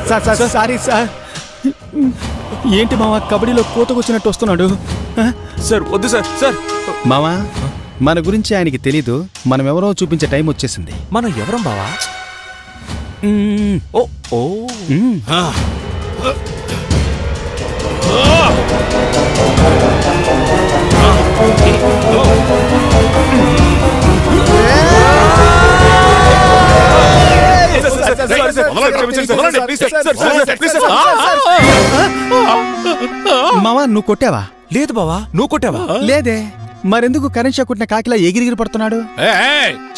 Sorry sir. ఏంటి మావా కబడ్డీలో కోతకొచ్చినట్టు వస్తున్నాడు? సార్ వద్దు సార్. సార్ మావా మన గురించి ఆయనకి తెలీదు. మనం ఎవరో చూపించే టైం వచ్చేసింది. మనం ఎవరం బావా? ఓ ఓ మావా నువ్వు కొట్టావా? లేదు బావా. నువ్వు కొట్టావా? లేదే. మరెందుకు కరెంట్ షాక్ కొట్టిన కాకిలా ఎగిరిగిరి పడుతున్నాడు?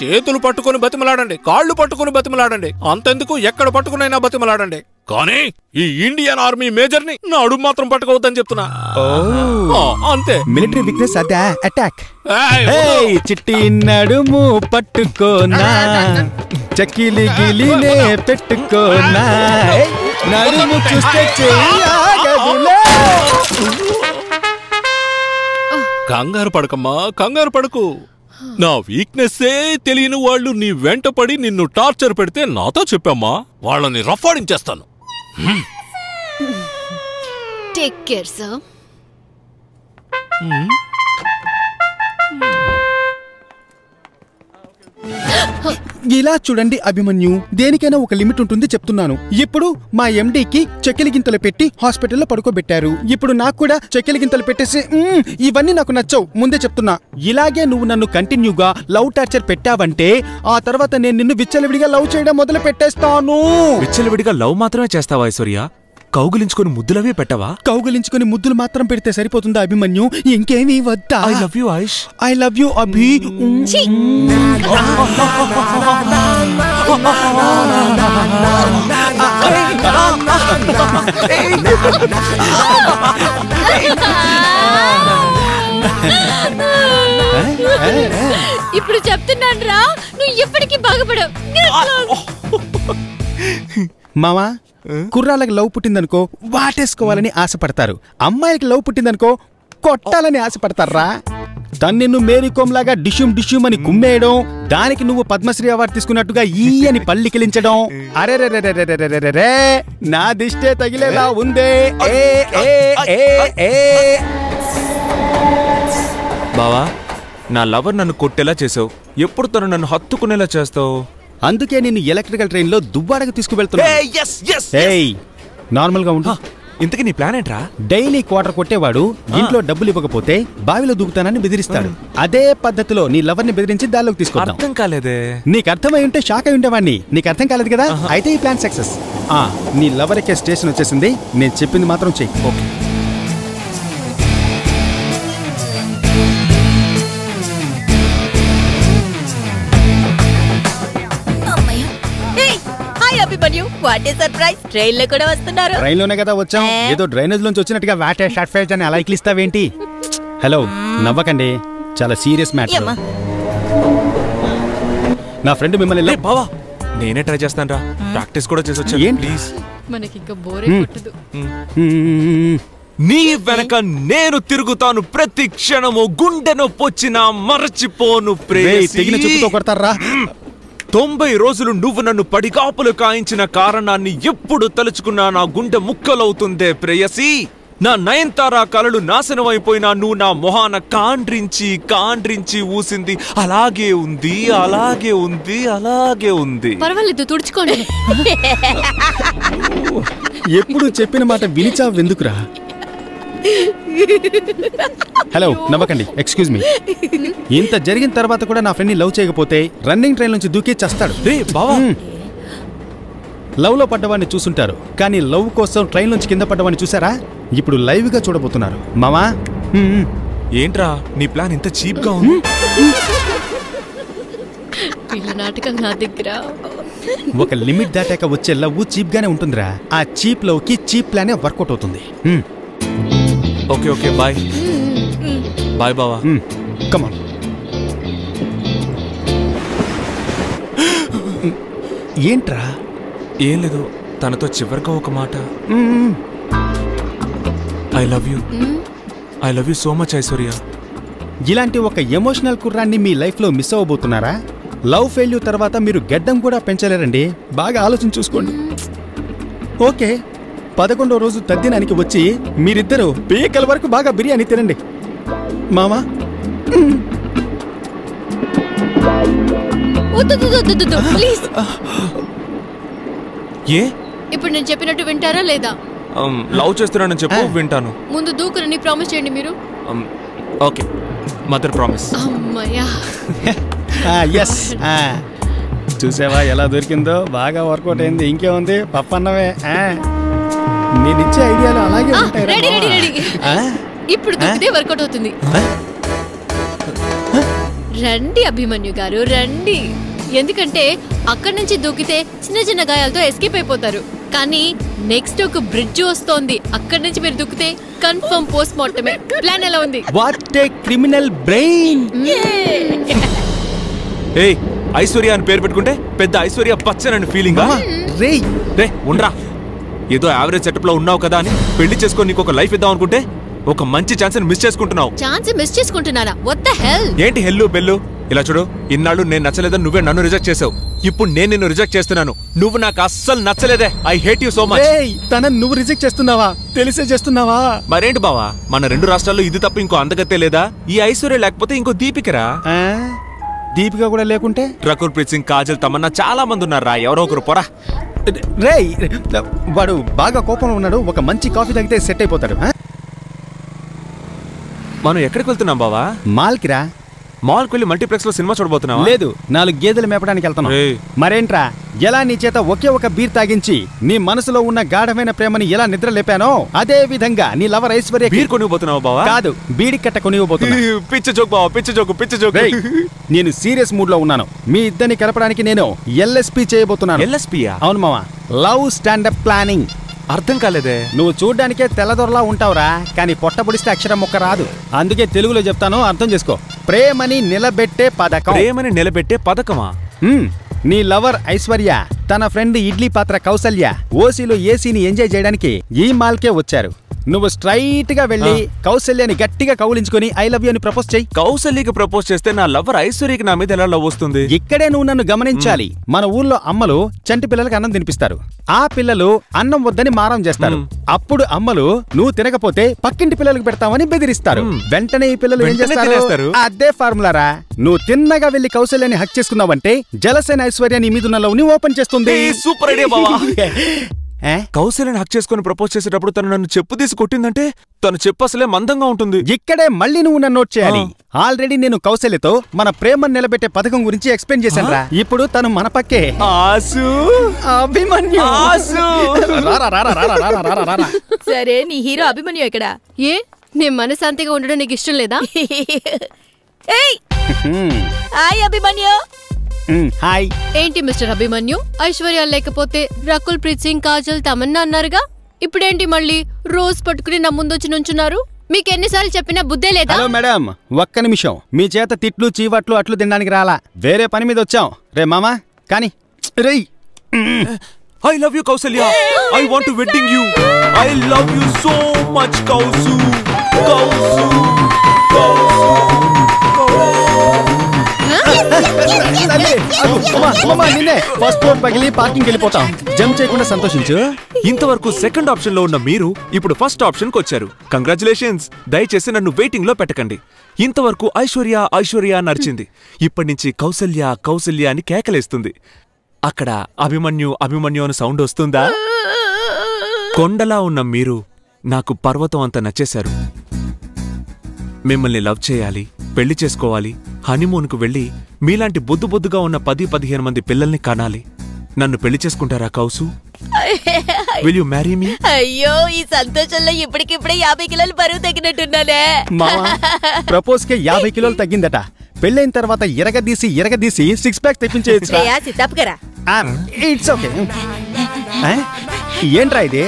చేతులు పట్టుకుని బతిమలాడండి, కాళ్ళు పట్టుకుని బతిమలాడండి, అంతెందుకు ఎక్కడ పట్టుకునైనా బతిమలాడండి. కానీ ఈ ఇండియన్ ఆర్మీ మేజర్ ని నా అడుగు మాత్రం పట్టుకోవద్దని చెప్తున్నా. అంతే. మిలిటరీ వీక్నెస్ అదే అటాక్. చిట్టి నడుము పట్టుకోనా, చక్కిలి గిలినే పెట్టుకోనా, నడుము చూస్తే చెయ్యగదులే. కంగారు పడకమ్మా, కంగారు పడకు. నా వీక్నెస్సే తెలియని వాళ్ళు నీ వెంట పడి నిన్ను టార్చర్ పెడితే నాతో చెప్పమ్మా, వాళ్ళని రఫాడించేస్తాను. Take care sir. ఇలా చూడండి అభిమన్యు, దేనికైనా ఒక లిమిట్ ఉంటుంది చెప్తున్నాను. ఇప్పుడు మా ఎండీకి చెక్కిలి గింతలు పెట్టి హాస్పిటల్లో పడుకోబెట్టారు. ఇప్పుడు నాకు కూడా చెక్కిలి గింతలు పెట్టేసి ఇవన్నీ నాకు నచ్చవు, ముందే చెప్తున్నా. ఇలాగే నువ్వు నన్ను కంటిన్యూగా లవ్ టార్చర్ పెట్టావంటే ఆ తర్వాత నేను నిన్ను విచ్చలవిడిగా లవ్ చేయడం మొదలు పెట్టేస్తాను. విచ్చలవిడిగా లవ్ మాత్రమే చేస్తావా ఐశ్వర్య? కౌగులించుకొని ముద్దులవే పెట్టవా? కౌగులించుకొని ముద్దులు మాత్రం పెడితే సరిపోతుందా అభిమన్యు? ఇంకేమీ వద్దా? I love you Aish. I love you Abhi. ఇప్పుడు చెప్తున్నాను రా, నువ్వు ఎప్పటికీ బాగుపడవు. మావా కుర్రాళ్ళకి లవ్ పుట్టిందనుకో వాటేసుకోవాలని ఆశపడతారు, అమ్మాయికి లవ్ పుట్టిందనుకో కొట్టాలని ఆశపడతారా? తను నిన్ను మేరీకోమ్ లాగా డిష్యూమ్ డిష్యూమ్ అని కుమ్మేయడం, దానికి నువ్వు పద్మశ్రీ అవార్డు తీసుకున్నట్టుగా ఈ అని పల్లికిలించడం. అరెరెరెరెరెరెరెరె నా దిష్టే తగిలేలా ఉందే. బావా నా లవర్ నన్ను కొట్టేలా చేసావు, ఎప్పుడు తను నన్ను హత్తుకునేలా చేస్తావు? అందుకే నేను ఎలక్ట్రికల్ ట్రైన్ లో దువ్వాడకు తీసుకువెళ్తున్నా. నార్మల్ గా ఉండు. ఇంతకీ నీ ప్లాన్ ఏంట్రా? డైలీ క్వార్టర్ కొట్టేవాడు ఇంట్లో డబ్బులు ఇవ్వకపోతే బావిలో దూకుతానని బెదిరిస్తాడు. అదే పద్ధతిలో నీ లవర్ ని బెదిరించి దానిలోకి తీసుకొద్దాం. అర్థం కాలేదే. నీకు అర్థమై ఉంటే షాక్ అయి ఉండేవాడిని. నీకు అర్థం కాలేదు కదా, అయితే ఈ ప్లాన్ సక్సెస్. నీ లవర్ ఎక్కే స్టేషన్ వచ్చేసింది, నేను చెప్పింది మాత్రం చెయ్యి. ఓకే. ట్రైన్ లో కూడా వస్తున్నారు. ట్రైన్ లోనే కదా వచ్చాం, ఏదో డ్రైనేజ్ లోంచి వచ్చినట్టుగా వాటే షార్ట్ ఫైజ్ అని అలా ఇస్తావేంటి? హలో నవ్వకండి, చాలా సీరియస్ మ్యాటర్. నా ఫ్రెండ్ మిమ్మల్ని బావా నేనే ట్రై చేస్తాను రా, ప్రాక్టీస్ కూడా చేసి వచ్చా. ప్లీజ్ మనకి ఇంకా బోరే కొట్టదు. నీ వెనక నేను తిరుగుతాను ప్రతి క్షణము, గుండె నొప్పి వచ్చినా మరచిపోను ప్రేయసి. తెగిన చెప్పుతో కొడతారా? 90 రోజులు నువ్వు నన్ను పడిగాపులు కాయించిన కారణాన్ని ఎప్పుడు తలుచుకున్నా నా గుండె ముక్కలవుతుందే ప్రేయసి. నా నయనతారా కలలు నాశనం అయిపోయినా నువ్వు నా మొహాన కాండ్రించి కాండ్రించి ఊసింది అలాగే ఉంది, అలాగే ఉంది, అలాగే ఉంది. పర్వాలేదు తుడుచుకోండి. ఎప్పుడు చెప్పిన మాట వినిచావెందుకురా? Hello నవ్వకండి, excuse me. ఇంత జరిగిన తర్వాత కూడా నా ఫ్రెండ్ ని లవ్ చేయకపోతే రన్నింగ్ ట్రైన్ నుంచి దూకి చస్తాడు. లవ్ లో పడ్డవాడిని చూసుంటారు, కానీ లవ్ కోసం ట్రైన్ నుంచి కింద పడ్డవాడిని చూసారా? ఇప్పుడు లైవ్ గా చూడబోతున్నారు. మామా ఏంట్రా నీ ప్లాన్ ఇంత చీప్ గా ఉంది? వీళ్ళ నాటకం నా దగ్గర. ఒక లిమిట్ దాటాక వచ్చే లవ్ చీప్ గానే ఉంటుందిరా. ఆ చీప్ లవ్ కి చీప్ ప్లానే వర్కౌట్ అవుతుంది. ఓకే ఓకే బాయ్ బాయ్ బావా. కమాన్. ఏంట్రా? ఏం లేదు, తనతో చివరిగా ఒక మాట. I love you, I love you so much Aishwarya. ఇలాంటి ఒక ఎమోషనల్ కుర్రాన్ని మీ లైఫ్ లో మిస్ అవ్వబోతున్నారా? లవ్ ఫెయిల్యూర్ తర్వాత మీరు గడ్డం కూడా పెంచలేరండి. బాగా ఆలోచన చూసుకోండి. ఓకే 11వ రోజు తద్దినానికి వచ్చి మీరిద్దరూ పీకల వరకు బాగా బిర్యానీ తినండి మామా. ప్లీజ్. ఏ ఇప్పుడు నేను చెప్పినట్టు వింటారా లేదా? లవ్ చేస్తున్నానని చెప్పు, వింటాను. ముందు దూకురని ప్రామిస్ చేయండి మీరు. Okay, mother promise. అమ్మయ్యా. ఎస్. చూసావా ఎలా దొరికిందో? బాగా వర్కౌట్ అయింది. ఇంకేముంది, పప్పన్నవే. నేనిచ్చే ఐడియాలు అలాగే ఉంటాయి. Ready ready ready. ఇప్పుడు దూకితే వర్కౌట్ అవుతుంది. రండి అభిమన్యు గారు, రండి. ఎందుకంటే అక్కడి నుంచి దూకితే చిన్న చిన్న గాయాలతో ఎస్కేప్ అయిపోతారు. కానీ నెక్స్ట్ ఒక బ్రిడ్జ్ వస్తోంది, అక్కడి నుంచి మీరు దూకితే కన్ఫర్మ్ పోస్ట్ మార్టమే. ప్లాన్ ఎలా ఉంది? What a criminal brain. ఏయ్, ఐశ్వర్య అని పేరు పెట్టుకుంటే పెద్ద ఐశ్వర్య బచ్చన్ అని ఫీలింగ్. రే ఉండరా, ఏదో యావరేజ్ సెటప్ లో ఉన్నావు కదా అని పెళ్లి చేసుకొని నీకు ఒక లైఫ్ ఇద్దాం అనుకుంటే ఒక మంచి ఛాన్స్ మిస్ చేసుకుంటున్నావు. ఛాన్స్ మిస్ చేసుకుంటున్నానా? What the hell? ఏంటి హెల్లు బెల్లు? ఇలా చూడు, ఇన్నాళ్ళు నేను నచ్చలేదని నువ్వే నన్ను రిజెక్ట్ చేసావు. ఇప్పుడు నేను నిన్ను రిజెక్ట్ చేస్తున్నాను. నువ్వు నాకు అస్సలు నచ్చలేదే. I hate you so much. తనని నువ్వు రిజెక్ట్ చేస్తున్నావా? తెలిసే చేస్తున్నావా? మరేంటి బావా, మన 2 రాష్ట్రాల్లో ఇది తప్ప ఇంకో అందగతే లేదా? ఈ ఐశ్వర్య లేకపోతే ఇంకో దీపికరా. దీపిక కూడా లేకుంటే రకుల్ ప్రీత్ సింగ్, కాజల్, తమన్నా చాలా మంది ఉన్నారా. ఎవరో ఒకరు పోరా. రేయ్, వాడు బాగా కోపంలో ఉన్నాడు. ఒక మంచి కాఫీ తాగితే సెట్ అయిపోతాడు. మనం ఎక్కడికి వెళ్తున్నాం బావా? మాల్కిరా. మాల్కి వెళ్ళి మల్టీప్లెక్స్ లో సినిమా చూడబోతున్నావా? లేదు, 4 గేదెలు మేపడానికి వెళ్తాను. మరేంట్రా, ఎలా నీ చేత ఒకే ఒక బీర్ తాగించి నీ మనసులో ఉన్న గాఢమైన ప్రేమని ఎలా నిద్ర లేపానో అదే విధంగా నీ లవర్ ఐశ్వర్య బీర్ కొనివ్వబోతున్నావా బావా? కాదు, బీడి కట్ట కొనివ్వబోతున్నా. పిచ్చి జోక్ బావా, పిచ్చి జోక్, పిచ్చి జోక్. నేను సీరియస్ మూడ్ లో ఉన్నాను. మీ ఇద్దరిని కలపడానికి నేను LSP చేయబోతున్నాను. LSPయా? అవును మావా, లవ్ స్టాండప్ ప్లానింగ్. అర్థం కాలేదే. నువ్వు చూడ్డానికే తెల్లదొరలా ఉంటావురా, కానీ పొట్టబుడిస్తే అక్షరం మొక్క రాదు. అందుకే తెలుగులో చెప్తాను, అర్థం చేసుకో. ప్రేమని నిలబెట్టే పథకం. ప్రేమని నిలబెట్టే పథకమా? నీ లవర్ ఐశ్వర్య తన ఫ్రెండ్ ఇడ్లీ పాత్ర కౌసల్య ఓసీలో ఏసీని ఎంజాయ్ చేయడానికి ఈ మాల్కే వచ్చారు. నువ్వు స్ట్రైట్ గా వెళ్ళి కౌసల్యని గట్టిగా కౌలించుకొని ఐ లవ్ యూ అని ప్రపోజ్ చెయ్యి. కౌసల్యకి ప్రపోజ్ చేస్తే నా లవర్ ఐశ్వర్యకి నా మీద ఎలా లవ్ వస్తుంది? ఇక్కడే నువ్వు నన్ను గమనించాలి. మన ఊర్లో అమ్మలు చంటి పిల్లలకి అన్నం తినిపిస్తారు. ఆ పిల్లలు అన్నం వద్దని మారం చేస్తారు. అప్పుడు అమ్మలు నువ్వు తినకపోతే పక్కింటి పిల్లలకు పెడతామని బెదిరిస్తారు. వెంటనే ఈ పిల్లలు ఏం చేస్తారు? అదే ఫార్ములారా. నువ్వు తిన్నగా వెళ్లి కౌసల్యాన్ని హక్ చేసుకున్నావంటే జలసేన ఐశ్వర్య నీ మీద ఉన్న లవ్ ని ఓపెన్ చేస్తుంది. సూపర్ ఐడియా బావా. కౌశల్యని హక్ చేసుకుని ప్రపోజ్ చేసేటప్పుడు తను నన్ను చెప్పు తీసి కొట్టిందంటే తను చెప్పు అసలే మందంగా ఉంటుంది. ఇక్కడే మళ్ళీ నువ్వు నన్ను నోట్ చేయాలి. ఆల్రెడీ నేను కౌశల్యతో మన ప్రేమను నిలబెట్టే పథకం గురించి ఎక్స్ప్లెయిన్ చేశాను రా. ఇప్పుడు తను మన పక్కే. ఆసు, అభిమన్యు. సరే, నీ హీరో అభిమన్యు ఎక్కడా? ఏ, నేను మనశాంతిగా ఉండడం నీకు ఇష్టం లేదా? హాయ్ అభిమన్యు. హాయ్. ఏంటి మిస్టర్ అభిమన్యు, ఐశ్వర్య లేకపోతే రకుల్ ప్రీత్ సింగ్, కాజల్, తమన్నా అన్నారుగా. ఇప్పుడేంటి మళ్ళీ రోజ్ పట్టుకుని నా ముందొచ్చి నుంచున్నారు? మీకు ఎన్నిసార్లు చెప్పినా బుద్ధే లేదా? హలో మేడం, ఒక్క నిమిషం. మీ చేత తిట్లు చీవట్లు అట్లు తినడానికి రాలా, వేరే పని మీద వచ్చాం. రే మామా కానీ రేయ్. I love you Kausalya. I want to wedding you. I love you so much Kausu. First floor పగిలి పార్కింగ్ వెళ్ళిపోతాం. జంప్ చేయకుండా సంతోషించు. ఇంతవరకు సెకండ్ ఆప్షన్ లో ఉన్న మీరు ఇప్పుడు ఫస్ట్ ఆప్షన్ కు వచ్చారు. కంగ్రాచులేషన్స్. దయచేసి నన్ను వెయిటింగ్ లో పెట్టకండి. ఇంతవరకు ఐశ్వర్య ఐశ్వర్య నడిచింది. ఇప్పటి నుంచి కౌసల్య కౌసల్య అని కేకలేస్తుంది. అక్కడ అభిమన్యు అభిమన్యు అని సౌండ్ వస్తుందా? కొండలా ఉన్న మీరు నాకు పర్వతం అంత నచ్చేశారు. మిమ్మల్ని లవ్ చేయాలి, పెళ్లి చేసుకోవాలి, హనీమూన్కు వెళ్ళి మీలాంటి బొద్దుగా ఉన్న 10-15 మంది పిల్లల్ని కనాలి. నన్ను పెళ్లి చేసుకుంటారా Kausu? Will you marry me? అయ్యో, ఈ సంతోషంలో ఇప్పటికిప్పుడే 50 కిలోలు బరువు తగ్గినట్టున్నానే. ప్రపోజ్ కే 50 కిలోలు తగ్గిందట. పెళ్ళైన తర్వాత ఎరగదీసి 6 ప్యాక్ తెప్పించేయచ్చు. It's okay. ఏంట్రా ఇది?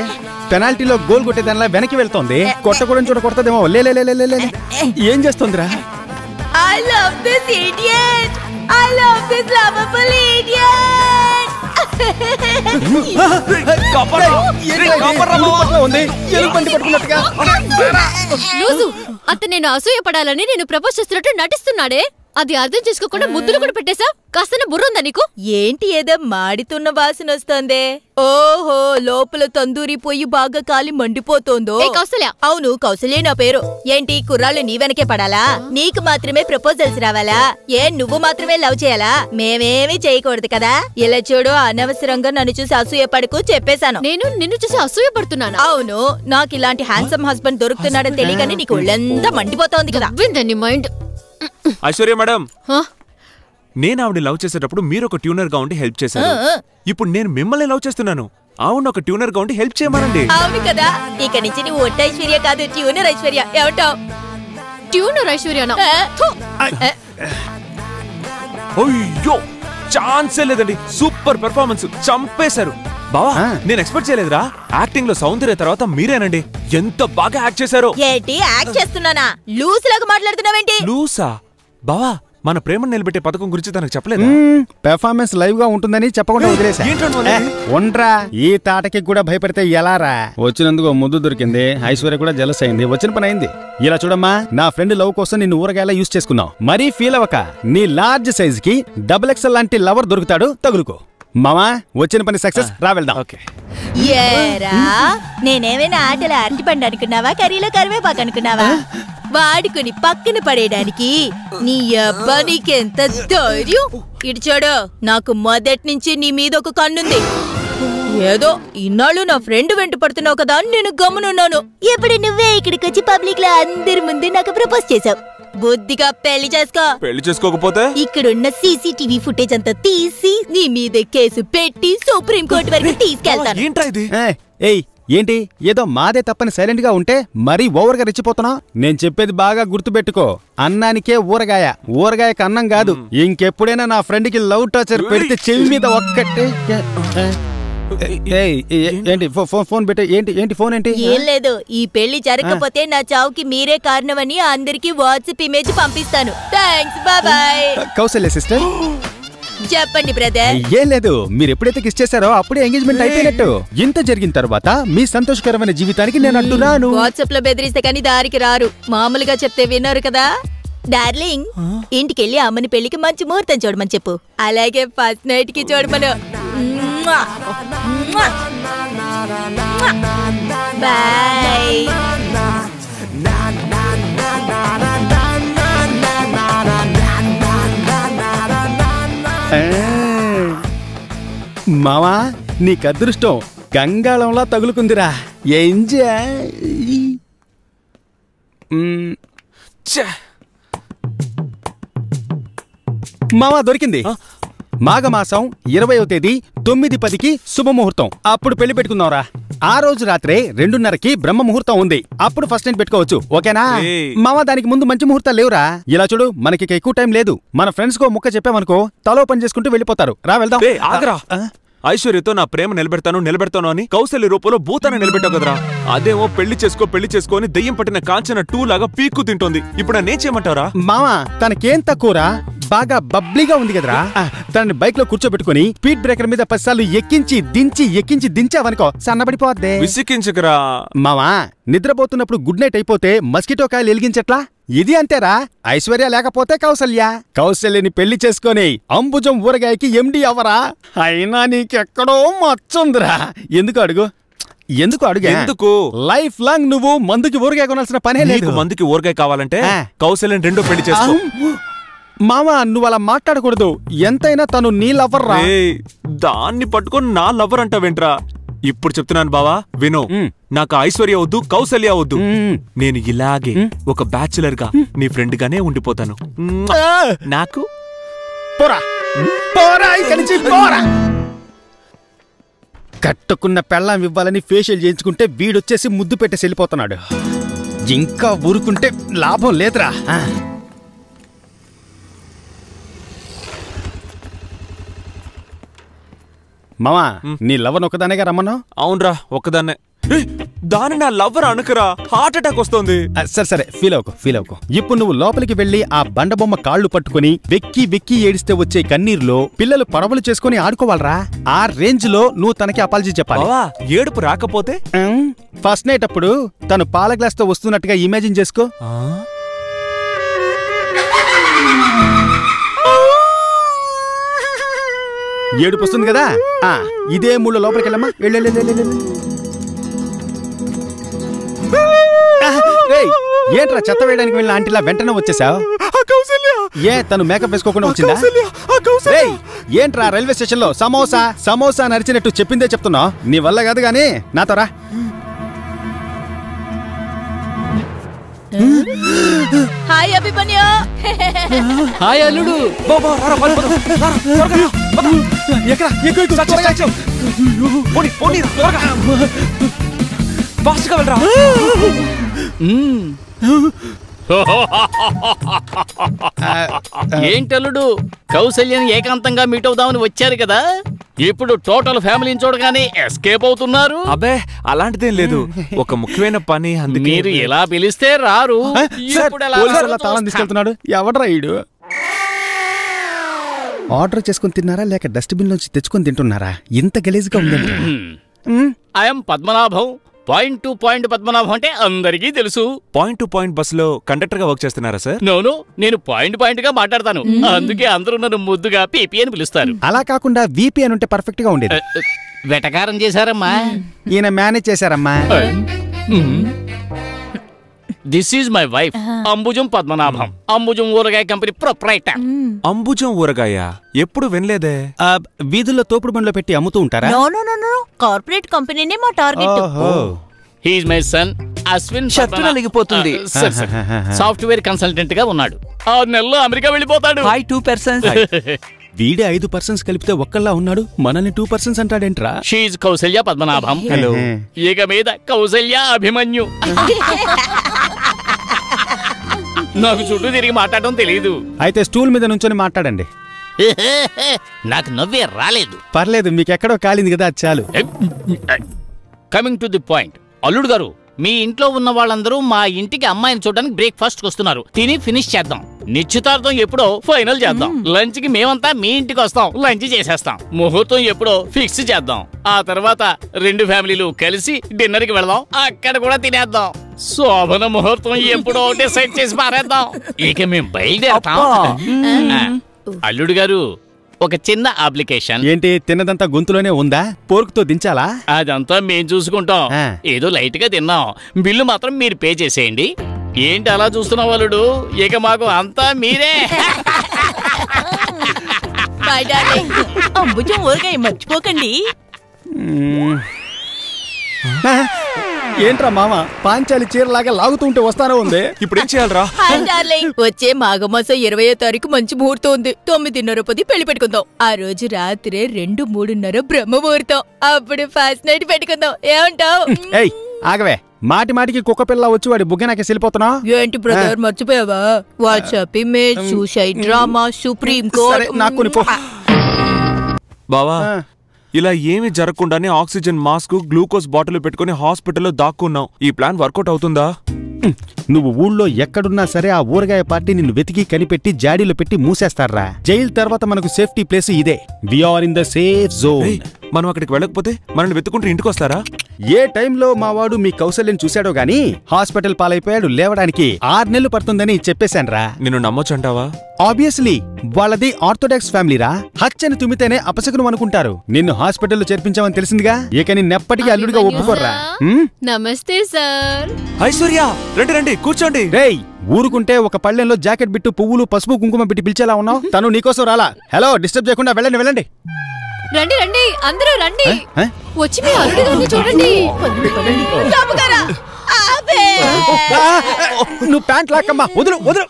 పెనాల్టీలో గోల్ కొట్టేదానిలా వెనక్కి వెళ్తోంది. కొట్టకూడని చోట కొడతాదేమో. లే ఏం చేస్తుందిరా? I love this idiot. I love this lovable idiot. Loose, అతను నేను అసూయ పడాలని నేను ప్రపోజ్ చేస్తున్నట్టు నటిస్తున్నాడే. అది అర్థం చేసుకోకుండా ముద్దులు కూడా పెట్టేశా. కాస్త బుర్రుందా నీకు? ఏంటి ఏదో మాడితున్న వాసన వస్తోందే? ఓహో, లోపల తందూరి పొయ్యి బాగా కాలి మండిపోతోందో. కౌసల్య. అవును, కౌసల్య నా పేరు. ఏంటి కుర్రాళ్ళు నీ వెనకే పడాలా? నీకు మాత్రమే ప్రపోజల్స్ రావాలా? నువ్వు మాత్రమే లవ్ చేయాలా? మేమేమీ చేయకూడదు కదా? ఇలా చూడు, అనవసరంగా నన్ను చూసి అసూయ పడుకు చెప్పేశాను. నేను నిన్ను చూసి అసూయ పడుతున్నాను? అవును, నాకు ఇలాంటి హ్యాండ్సమ్ హస్బెండ్ దొరుకుతున్నాడని తెలియగానే నీకు ఒళ్ళంతా మండిపోతోంది కదా. మైండ్. ఐశ్వర్య మేడం, నేను ఆవిడ లవ్ చేసేటప్పుడు మీరు ఒక ట్యూనర్ గా ఉండి హెల్ప్ చేశారు. ఇప్పుడు నేను మిమ్మల్ని లవ్ చేస్తున్నాను, ఆవిడ ఒక ట్యూనర్ గా ఉండి హెల్ప్ చేయమనండి. అవును కదా, ఇక నుంచి నువ్వు ఒట్ట ఐశ్వర్య కాదు, ట్యూనర్ ఐశ్వర్య. ఏమంటావు? ట్యూనర్ ఐశ్వర్యనా? అయ్యో, ఛాన్సే లేదండి. సూపర్ పెర్ఫార్మెన్స్, చంపేశారు. బావా, నేను ఎక్స్పెక్ట్ చేయలేదురా. యాక్టింగ్ లో సౌందర్య తర్వాత మీరేనండి. ఎంత బాగా యాక్ట్ చేశారో. ఏంటి యాక్ట్ చేస్తున్నానా? లూస్ లాగా మాట్లాడుతున్నావేంటి? లూసా? బావా, మన ప్రేమను నిలబెట్టే పథకం గురించి తనకు చెప్పలేదు. పెర్ఫార్మెన్స్ లైవ్ గా ఉంటుందని చెప్పకుండా వదిలేసా. ఉండ్రా, ఈ తాటకి కూడా భయపడితే ఎలారా? వచ్చినందుకు ముద్దు దొరికింది, ఐశ్వర్య కూడా జలస్ అయింది, వచ్చిన పని అయింది. ఇలా చూడమ్మా, నా ఫ్రెండ్ లవ్ కోసం నిన్ను ఊరగాయలా యూజ్ చేసుకున్నావు. మరీ ఫీల్ అవ్వక, నీ లార్జ్ సైజ్ కి XXL లాంటి లవర్ దొరుకుతాడు, తగులుకో. మామా, వచ్చిన పని సక్సెస్, రా వెళ్దాం. ఏరా, నేనేమైనా ఆటలు అరటిపండు అనుకున్నావా, కర్రీలో కరివేపాకు అనుకున్నావా? వాడుకుని పక్కన పడేయడానికి నీ అబ్బా నీకెంత ధైర్యం! ఇటు చూడు, నాకు మొదటి నుంచి నీ మీద ఒక కన్నుంది. ఏదో ఇన్నాళ్ళు నా ఫ్రెండ్ వెంట పడుతున్నావు కదా అని నేను గమ్మునున్నాను. ఇప్పుడు నువ్వే ఇక్కడికి వచ్చి పబ్లిక్ లో అందరి ముందు నాకు ప్రపోజ్ చేసావు. బుద్ధిగా పెళ్లి చేసుకో. పెళ్లి చేసుకోకపోతే ఇక్కడున్న CCTV ఫుటేజ్ అంతా తీసి నీ మీద కేసు పెట్టి సుప్రీం కోర్టు వరకు తీసుకెళ్తాను. ఏంట్రా ఇది? ఏయ్, ఏంటి ఏదో మాదే తప్పని సైలెంట్ గా ఉంటే మరీ ఓవర్ గా రెచ్చిపోతున్నా? నేను చెప్పేది బాగా గుర్తుపెట్టుకో. అన్నానికే ఊరగాయ, ఊరగాయకు అన్నం కాదు. ఇంకెప్పుడైనా నా ఫ్రెండ్ కి లవ్ టార్చర్ పెడితే చెవి మీద ఒక్కటే. ఏంటి ఫోన్ పెట్టే? ఏంటి ఫోన్ ఏంటి? ఏం లేదు, ఈ పెళ్లి జరగకపోతే నా చావుకి మీరే కారణమని అందరికి వాట్సాప్ ఇమేజ్ పంపిస్తాను. Thanks, bye. కౌసల్య సిస్టర్, చెప్పండి బ్రదర్. ఏం లేదు, మీరు ఎప్పుడైతే కిస్ చేశారో అప్పుడే ఎంగేజ్మెంట్ అయిపోయినట్టు. ఇంత జరిగిన తర్వాత మీ సంతోషకరమైన జీవితానికి నేను అడ్డురాను. వాట్సాప్ లో బెదిరిస్తే కానీ దారికి రారు, మామూలుగా చెప్తే విన్నారు కదా. డార్లింగ్, ఇంటికెళ్ళి అమ్మని పెళ్లికి మంచి ముహూర్తం చూడమని చెప్పు. అలాగే ఫస్ట్ నైట్ కి చూడమను. బాయ్. మావా, నీకు అదృష్టం గంగాళంలా తగులుకుందిరా. ఎంజాయ్. మావా, దొరికింది. మాఘమాసం 20వ తేదీ 9:10కి శుభముహూర్తం. అప్పుడు పెళ్లి పెట్టుకుందాంరా. ఆ రోజు రాత్రే 2:30కి బ్రహ్మ ముహూర్తం ఉంది. అప్పుడు ఫస్ట్ నైట్ పెట్టుకోవచ్చు, ఓకేనా? మావా, దానికి ముందు మంచి ముహూర్తాలు లేవురా. ఇలా చూడు, మనకి ఎక్కువ టైం లేదు. మన ఫ్రెండ్స్ కో ముక్క చెప్పామనుకో, తలో పని చేసుకుంటూ వెళ్ళిపోతారు. రా వెళ్దాం. ఆగరా. ఐశ్వర్యతో నా ప్రేమ నిలబెడతాను అని కౌశల్య రూపంలో భూతాన్ని నిలబెట్టావు కదరా. అదేమో పెళ్లి చేసుకో అని దెయ్యం పట్టిన కాంచన 2 లాగా పీక్కు తింటోంది. ఇప్పుడు నన్నేం చేయమంటారా? మావా, తనకేం తక్కువరా, బాగా బబ్లీగా ఉంది కదరా. తనని బైక్ లో కూర్చోబెట్టుకుని స్పీడ్ బ్రేకర్ మీద 10 సార్లు ఎక్కించి దించావనుకో, సన్నబడిపోద్దే. విసికించకరా. మావా, నిద్రపోతున్నప్పుడు గుడ్ నైట్ అయిపోతే మస్కిటో కాయలు ఎలిగించట్లా? ఇది అంతేరా. ఐశ్వర్య లేకపోతే కౌశల్యని పెళ్లి చేసుకొని అంబుజం ఊరగాయకి MD అవరా. అయినా నీకెక్కడో మచ్చుందిరా. ఎందుకు అడుగు? ఎందుకు లైఫ్ లాంగ్ నువ్వు మందుకి ఊరగాయ కొనాల్సిన పనే లేదు. మందుకి ఊరగాయ కావాలంటే కౌశల్యని 2 పెళ్లి చేసుకో. మామా, నువ్వు అలా మాట్లాడకూడదు. ఎంతైనా తను నీ లవర్ రా. దాన్ని పట్టుకొని నా లవర్ అంటావేంట్రా? ఇప్పుడు చెప్తున్నాను బావా, విను. నాకు ఐశ్వర్య వద్దు, కౌశల్య వద్దు. నేను ఇలాగే ఒక బ్యాచులర్ గా నీ ఫ్రెండ్ గానే ఉండిపోతాను. నాకు కట్టుకున్న పెళ్ళాం ఇవ్వాలని ఫేషియల్ చేయించుకుంటే వీడొచ్చేసి ముద్దు పెట్టేసి వెళ్ళిపోతున్నాడు. ఇంకా ఊరుకుంటే లాభం లేదురా. మామా, నీ లవర్ ఒక్కదానేగా రమ్మన్నావు? అవునరా, ఒక్కదాన్నే. దాని నా లవర్ అనుకురా, హార్ట్ అటాక్ వస్తుంది. సరే, ఫీల్ అవ్వకు. ఇప్పుడు నువ్వు లోపలికి వెళ్లి ఆ బండబొమ్మ కాళ్ళు పట్టుకుని వెక్కి ఏడిస్తే వచ్చే కన్నీరులో పిల్లలు పడవలు చేసుకుని ఆడుకోవాలరా. ఆ రేంజ్ లో నువ్వు తనకి అపాలజీ చెప్పాలి. ఏడుపు రాకపోతే? ఫస్ట్ నైట్ అప్పుడు తను పాల గ్లాస్ తో వస్తున్నట్టుగా ఇమాజిన్ చేసుకో. ఏడుపు వస్తుంది కదా ఇదే మూడు లోపలికి వెళ్ళమ్మా. ఏంట్రా చెత్త వేయడానికి వెళ్ళిన ఆంటీలా వెంటనే వచ్చేసావు? ఏ తను మేకప్ వేసుకోకుండా వచ్చిందా? ఏంట్రా రైల్వే స్టేషన్ లో సమోసా నరిచినట్టు చెప్పిందే చెప్తున్నావు? నీ వల్ల కాదు గానీ నాతో రా. హాయ్ అభిమన్యు. హాయ్ అల్లుడు. ఏంటల్లుడు, కౌసల్యని ఏకాంతంగా మీట్ అవుదామని వచ్చారు కదా, ఇప్పుడు టోటల్ ఫ్యామిలీని చూడగానే ఎస్కేప్ అవుతున్నారు? అబ్బే అలాంటిదేం లేదు, ఒక ముఖ్యమైన పని. మీరు ఎలా పిలిస్తే రారు. తాళం తీసుకెళ్తున్నాడు. ఎవడ్రా ఈడు? ఆర్డర్ చేసుకుని తిన్నారా లేక డస్ట్బిన్ నుంచి తెచ్చుకొని తింటున్నారా? ఇంత గలీజ్గా ఉందండి. I'm Padmanabham. Point to point Padmanabham అంటే అందరికీ తెలుసు. పాయింట్ టు పాయింట్ బస్సులో కండక్టర్ గా వర్క్ చేస్తున్నారా సార్? నోను, నేను పాయింట్ గా మాట్లాడతాను. అందుకే అందరూ నన్ను ముద్దుగా పీపీ అని పిలుస్తారు. అలా కాకుండా వీపీ అని ఉంటే పర్ఫెక్ట్ గా ఉండేది. వెటకారం చేశారమ్మా. ఈయన మేనేజ్ చేశారమ్మా. This is my wife Ambujam Padmanabham. Ambujam ఊరగాయ కంపెనీ ప్రొప్రైటర్. అంబుజం ఊరగాయ ఎప్పుడు వినలేదే. వీధుల్లో తోపుడు బండ్లో పెట్టి అమ్ముతూ ఉంటారా? నో కార్పొరేట్ కంపెనీనే మా target. He is my son Ashwin. నలిగిపోతుంది. సాఫ్ట్వేర్ కన్సల్టెంట్ గా ఉన్నాడు. 6 నెలల్లో అమెరికా వెళ్ళిపోతాడు. 2%. వీడే 5% కలిపితే ఒక్కళ్ళా ఉన్నాడు. మనల్ని 2% అంటాడేంట్రా? షీజ్ కౌసల్య పద్మనాభం. హలో. ఇక మీద కౌసల్య అభిమన్యు. నాకు చుట్టూ తిరిగి మాట్లాడడం తెలియదు. అయితే స్టూల్ మీద నుంచొని మాట్లాడండి. నాకు నవ్వే రాలేదు. పర్లేదు, మీకెక్కడో కాలింది కదా, చాలు. Coming to the point. అల్లుడు గారు, మీ ఇంట్లో ఉన్న వాళ్ళందరూ మా ఇంటికి అమ్మాయిని చూడడానికి బ్రేక్ఫాస్ట్ వస్తున్నారు. తిని ఫినిష్ చేద్దాం. నిశ్చితార్థం ఎప్పుడో ఫైనల్ చేద్దాం. లంచ్ కి మేమంతా మీ ఇంటికి వస్తాం. లంచ్ చేసేస్తాం. ముహూర్తం ఎప్పుడో ఫిక్స్ చేద్దాం. ఆ తర్వాత 2 ఫ్యామిలీలు కలిసి డిన్నర్ కి వెళదాం. అక్కడ కూడా తినేద్దాం. శోభన ముహూర్తం ఎప్పుడో డిసైడ్ చేసి పారేద్దాం. ఇక మేము బయలుదేరతాం. అల్లుడు గారు, ఒక చిన్న అప్లికేషన్. ఏంటి, తిన్నదంతా గొంతులోనే ఉందా? పోర్కుతో దించాలా? అదంతా మేం చూసుకుంటాం. ఏదో లైట్ గా తిన్నాం. బిల్లు మాత్రం మీరు పే చేసేయండి. ఏంటి అలా చూస్తున్నావు అల్లుడు? ఇక మాకు అంతా మీరే. అంబుజం ఊరగాయ మర్చిపోకండి. ఏంట్రా మామ, పాంచాలి చీరలాగా లాగుతుంటే వస్తానే ఉంది. ఇప్పుడు ఏం చేయాలరా? వచ్చే మాఘమాసం 20వ తారీఖు మంచి ముహూర్తం ఉంది. 9:30 పెళ్లి పెట్టుకుందాం. ఆ రోజు రాత్రి 2, 3:30 బ్రహ్మ ముహూర్తం. అప్పుడు ఫస్ట్ నైట్ పెట్టుకుందాం. ఏమంటావు? ఏయ్ ఆగవే, మాటికి కుక్క పిల్ల వచ్చి వాడి బుగ్గ నాకే వెళ్ళిపోతున్నా. ఏంటి బ్రదర్, మర్చిపోయావా? WhatsApp image, suicide drama, supreme court. నాకు బావా, ఇలా ఏమీ జరగకుండానే ఆక్సిజన్ మాస్క్, గ్లూకోజ్ బాటిల్ పెట్టుకుని హాస్పిటల్లో దాక్కున్నాం. ఈ ప్లాన్ వర్కౌట్ అవుతుందా? నువ్వు ఊళ్ళో ఎక్కడున్నా సరే ఆ ఊరగాయ పార్టీ నిన్ను వెతికి కనిపెట్టి జాడీలో పెట్టి మూసేస్తారా. జైలు తర్వాత మనకు సేఫ్టీ ప్లేస్ ఇదే. We are in the safe zone. మనం అక్కడికి వెళ్ళకపోతే మనల్ని వెతుకుంటూ ఇంటికి వస్తారా? ఏ టైంలో మా వాడు మీ కౌశల్యం చూశాడో గానీ హాస్పిటల్ పాలైపోయాడు. లేవడానికి 6 నెలలు పడుతుందని చెప్పేశాన్రా. నిన్ను నమ్మొచ్చంటావా? ఆబ్వియస్లీ, వాళ్ళది ఆర్థోడాక్స్ ఫ్యామిలీరా. హత్యని తుమ్మితేనే అపశకునం అనుకుంటారు. నిన్ను హాస్పిటల్లో చేర్పించామని తెలిసిందిగా. ఇక నిన్నెప్పటికీ అల్లుడిగా ఒప్పుకోర్రా. నమస్తే సార్. ఐశ్వర్య, రండి కూర్చోండి. రేయ్, ఊరుకుంటే ఒక పళ్ళెంలో జాకెట్ బిట్టు, పువ్వులు, పసుపు, కుంకుమ పెట్టి పిలిచేలా ఉన్నావు. తను నీకోసం రాలా. హలో, డిస్టర్బ్ చేయకుండా వెళ్ళండి. రండి అందరూ రండి. వచ్చి మీ అల్లుడి గారిని చూడండి. నువ్వు ప్యాంట్ లాక్కమ్మా, వదులు.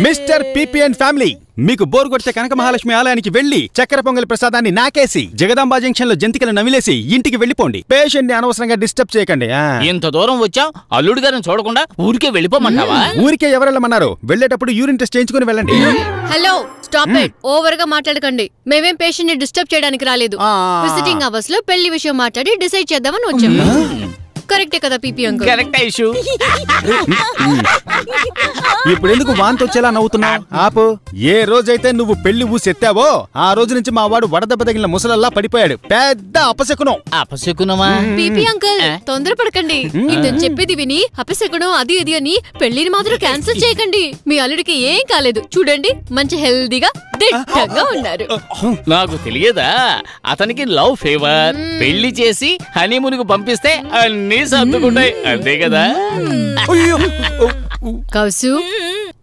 మిస్టర్ పిపిఎన్ ఫ్యామిలీ, మీకు బోర్ కొడితే కనక మహాలక్ష్మి ఆలయానికి వెళ్లి చక్కెర పొంగలి ప్రసాదాన్ని నాకేసి జగదాంబా జంక్షన్ లో జంతికలు నమిలేసి ఇంటికి వెళ్లిపోండి. పేషెంట్ ని అనవసరంగా డిస్టర్బ్ చేయకండి. ఇంత దూరం వచ్చాం, అల్లుడు గారిని చూడకుండా ఊరికే వెళ్ళిపోమంటావా? ఊరికే ఎవరెళ్ళమన్నారు? వెళ్లేటప్పుడు యూరిన్ టెస్ట్ చేయించుకుని వెళ్ళండి. Hello, stop it. ఓవర్ గా మాట్లాడకండి. మేమేం పేషెంట్ ని డిస్టర్బ్ చేయడానికి రాలేదు. విజిటింగ్ అవర్స్ లో పెళ్లి విషయం మాట్లాడి డిసైడ్ చేద్దామని వచ్చాము. కరెక్టే కదా పీపీ అంకుల్? కరెక్ట్ ఐషు. ఇప్పుడు ఎందుకు వాంతి వచ్చేలా నవ్వుతున్నావు? ఆపు. ఏ రోజైతే నువ్వు పెళ్లి ఊసెత్తావో ఆ రోజు నుంచి మా వాడు వడదెబ్బ తగిలిన ముసలల్లా పడిపోయాడు. పెద్ద అపశకునం. అపశకునమా? పీపీ అంకుల్ తొందరపడకండి. ఇతను చెప్పేది విని అపశకునం అది ఇది అని పెళ్లిని మాత్రం క్యాన్సిల్ చేయకండి. మీ అల్లుడికి ఏం కాలేదు. చూడండి మంచి హెల్దీగా దిట్టంగా ఉన్నారు. నాకు తెలియదా? అతనికి లవ్ ఫేవర్. పెళ్లి చేసి హనీమూన్కు పంపిస్తే అన్ని సర్దుకుంటాయి. అంతే కదా? కౌసు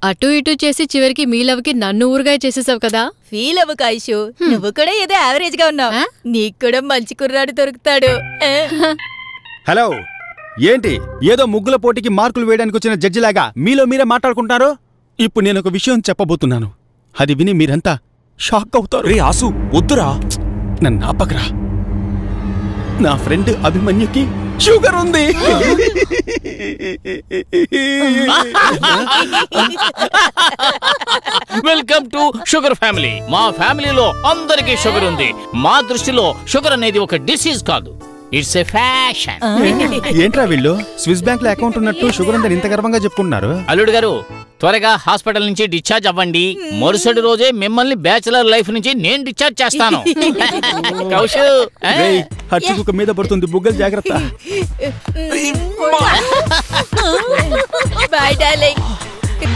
అటు ఇటు చేసి చివరికి మీ లవ్కి నన్ను ఊరుగా చేసేసావు కదా. ఫీల్ అవ్వు కాయిషు, నువ్వు కూడా ఏదో యావరేజ్ గా ఉన్నావు. నీకు కూడా మంచి కుర్రాడు దొరుకుతాడు. హలో, ఏంటి ఏదో ముగ్గుల పోటీకి మార్కులు వేయడానికి వచ్చిన జడ్జిలాగా మీలో మీరే మాట్లాడుకుంటున్నారు? ఇప్పుడు నేను ఒక విషయం చెప్పబోతున్నాను. అది విని మీరంతా షాక్ అవుతారు. రే ఆసు వద్దురా. నన్ను ఆపకరా. నా ఫ్రెండ్ అభిమన్యుకి షుగర్ ఉంది. Welcome to sugar family. మా ఫ్యామిలీలో అందరికీ షుగర్ ఉంది. మా దృష్టిలో షుగర్ అనేది ఒక డిసీజ్ కాదు, ఇట్స్ ఎ ఫ్యాషన్. ఏంట్రా వీళ్ళు స్విస్ బ్యాంక్ లో అకౌంట్ ఉన్నట్టు షుగర్ ఉందని ఇంత గర్వంగా చెప్పుకుంటున్నారు? అల్లుడు గారు త్వరగా హాస్పిటల్ నుంచి డిశ్చార్జ్ అవ్వండి. మరుసటి రోజే మిమ్మల్ని బ్యాచిలర్ లైఫ్ నుంచి నేను డిశ్చార్జ్ చేస్తాను. కౌశు హర్షిక మీద పడుతుంది, బుగ్గలు జాగ్రత్త. Bye darling.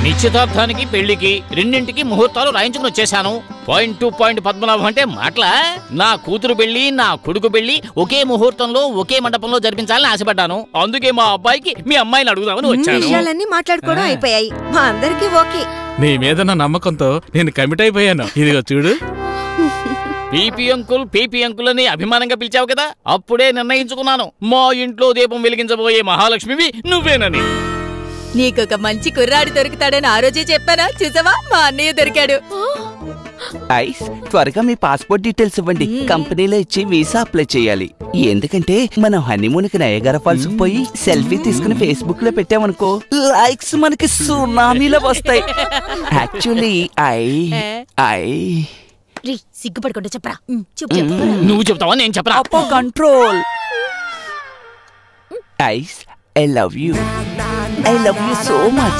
నిశ్చితార్థానికి పెళ్లికి రెండింటికి ముహూర్తాలు రాయించుకుని వచ్చేసాను. పాయింట్ టు పాయింట్ పద్మనాభం అంటే మాటలా? నా కూతురు పెళ్లి నా కొడుకు పెళ్లి ఒకే ముహూర్తంలో ఒకే మండపంలో జరిపించాలని ఆశపడ్డాను. అందుకే మా అబ్బాయికి మీ అమ్మాయిని అడుగుదామని వచ్చాను. విషయాలన్నీ మాట్లాడుకోవడం అయిపోయాయి. మా అందరికీ ఓకే. నీ మీద నా నమ్మకంతో నేను కమిట్ అయిపోయాను. ఇదిగో చూడు. పీపీ అంకుల్ అని అభిమానంగా పిలిచావు కదా, అప్పుడే నిర్ణయించుకున్నాను మా ఇంట్లో దీపం వెలిగించబోయే మహాలక్ష్మివి నువ్వేనని. నీకొక మంచి కుర్రాడు దొరుకుతాడని ఆ రోజే చెప్పానా? చూసావా, మా అన్నయ్య దొరికాడు. ఐస్, త్వరగా మీ పాస్పోర్ట్ డీటెయిల్స్ ఇవ్వండి. కంపెనీలో ఇచ్చి వీసా అప్లై చేయాలి. ఎందుకంటే మనం హనీమూన్ కి నయగర ఫాల్స్ పోయి సెల్ఫీ తీసుకుని ఫేస్బుక్ లో పెట్టామనుకో, లైక్స్ మనకి సునామీలో వస్తాయి. యాక్చువల్లీ సిగ్గుపడకుండా చెప్పరా. నువ్వు చెప్తావా నేను చెప్పరా? Control. Ice, I love you. I love you so much.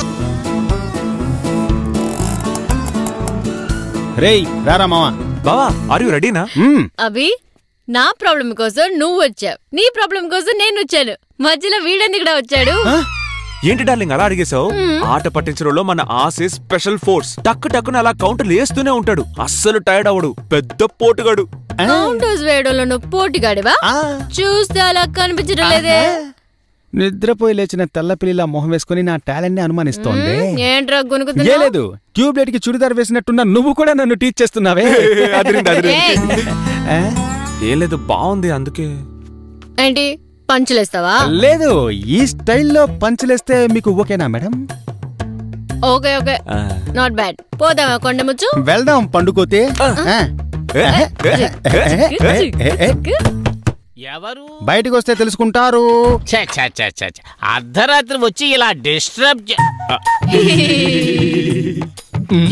రేయ్ రారా మావా. బావా ఆర్ యు రెడీనా? అభి, నా ప్రాబ్లం కోసం నువ్వు వచ్చావు, నీ ప్రాబ్లం కోసం నేను వచ్చాను. మధ్యలో వీడెందుకు కూడా వచ్చాడు? ఏంటి డార్లింగ్ అలా అడిగేశావు? ఆట పట్టించడంలో మన ఆసే స్పెషల్ ఫోర్స్. టక్కున అలా కౌంటర్లు వేస్తూనే ఉంటాడు. అస్సలు టైర్డ్ అవడు. పెద్ద పోటుగాడు. కౌంటర్స్ వేయడంలో నువ్వు పోటీగాడివా? చూస్తే అలా కనిపించడం లేదే. నిద్రపోయి లేచిన తెల్లపిల్లిలా మొహం వేసుకుని నా టాలెంట్ ని అనుమానిస్తోంది. ఏంట్రా ఏ లేదు, ట్యూబ్లైట్ కి చుడిదార్ వేసినట్టున్నా నువ్వు కూడా నన్ను టీచ్ చేస్తున్నావే. ఏం లేదు, బాగుంది అందుకే. ఏంటి పంచులేస్తావా? లేదు, ఈ స్టైల్లో పంచులేస్తే మీకు ఓకేనా madam? Okay okay, not bad. పోదామా కొండముచ్చు? వెళ్దాం పండుకోతే. ఎవరు బయటకు వస్తే తెలుసుకుంటారు. అర్ధరాత్రి వచ్చి ఇలా డిస్టర్బ్.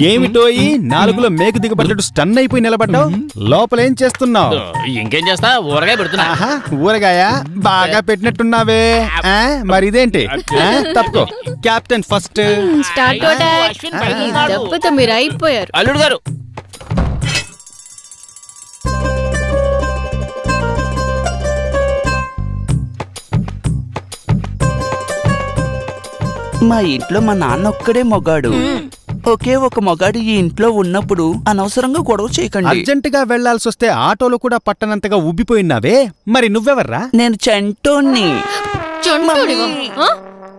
ఏమిటో ఈ నాలుగులో మేకు దిగబడ్డట్టు స్టన్ అయిపోయి నిలబడ్డావు. లోపలేం చేస్తున్నావు? ఇంకేం చేస్తా, ఊరగాయ పెడుతున్నా. ఊరగాయ బాగా పెట్టినట్టున్నావే. మరి ఇదేంటి? తప్పుకో. Captain first. స్టార్ట్. దెబ్బతో మీరు అయిపోయారు. అల్లుడు గారు మా ఇంట్లో మా నాన్న ఒక్కడే మొగాడు. ఒకే ఒక మొగాడు ఈ ఇంట్లో ఉన్నప్పుడు అనవసరంగా గొడవ చేయకండి. అర్జెంట్ గా వెళ్లాల్సి వస్తే ఆటోలో కూడా పట్టనంతగా ఉబ్బిపోయినావే. మరి నువ్వెవర్రా? నేను చంటోన్ని.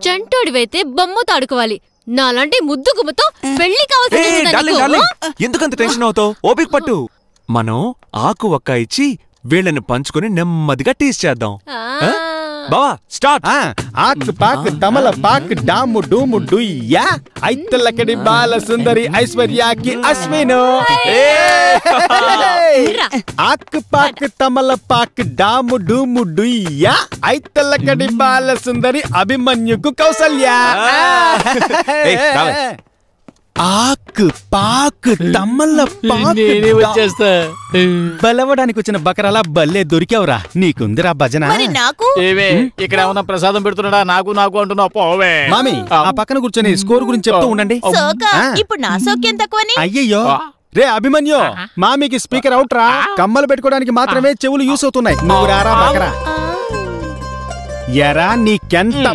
చంటోడివైతే బొమ్మతో ఆడుకోవాలి. నాలాంటి ముద్దు గుమ్మతో పెళ్లి కావాల్సి. ఎందుకంత టెన్షన్ అవుతావు? ఓపిక పట్టు. మనం ఆకు ఒక్క ఇచ్చి వీళ్ళని పంచుకొని నెమ్మదిగా టీస్ చేద్దాం. బావా స్టార్ట్. ఆక్ పాక్ తమల పాక్ డాము డూము డుయ్యా ఐతలకడి బాల సుందరి ఐశ్వర్యాకి అశ్విను. ఆక్ పాక్ తమల పాక్ డాము డూము డుయ్యా ఐతలకడి బాల సుందరి అభిమన్యుకు కౌసల్య. ఆకు పాకు తమ్మల్ల నేనే వచ్చేస్తా. బలవడానికి వచ్చిన బకరాలా బల్లే దొరికావురా. నీకుందిరా భజన. మరి నాకు ఏవే ఇక్కడ ఏమన్నా ప్రసాదం పెడుతున్నాడా? నాకు నాకు అంటున్నావు పోవే. మామి ఆ పక్కన కూర్చొని స్కోర్ గురించి చెప్తూ ఉండండి. సోక ఆ. ఇప్పుడు నా సోక్యం తక్కువని. అయ్యయ్యో రే అభిమన్యు, మామికి స్పీకర్ అవుట్ రా. కమ్మలు పెట్టుకోవడానికి మాత్రమే చెవులు యూస్ అవుతున్నాయి. నువ్వు రారా బకరా. ఎరా నీకెంత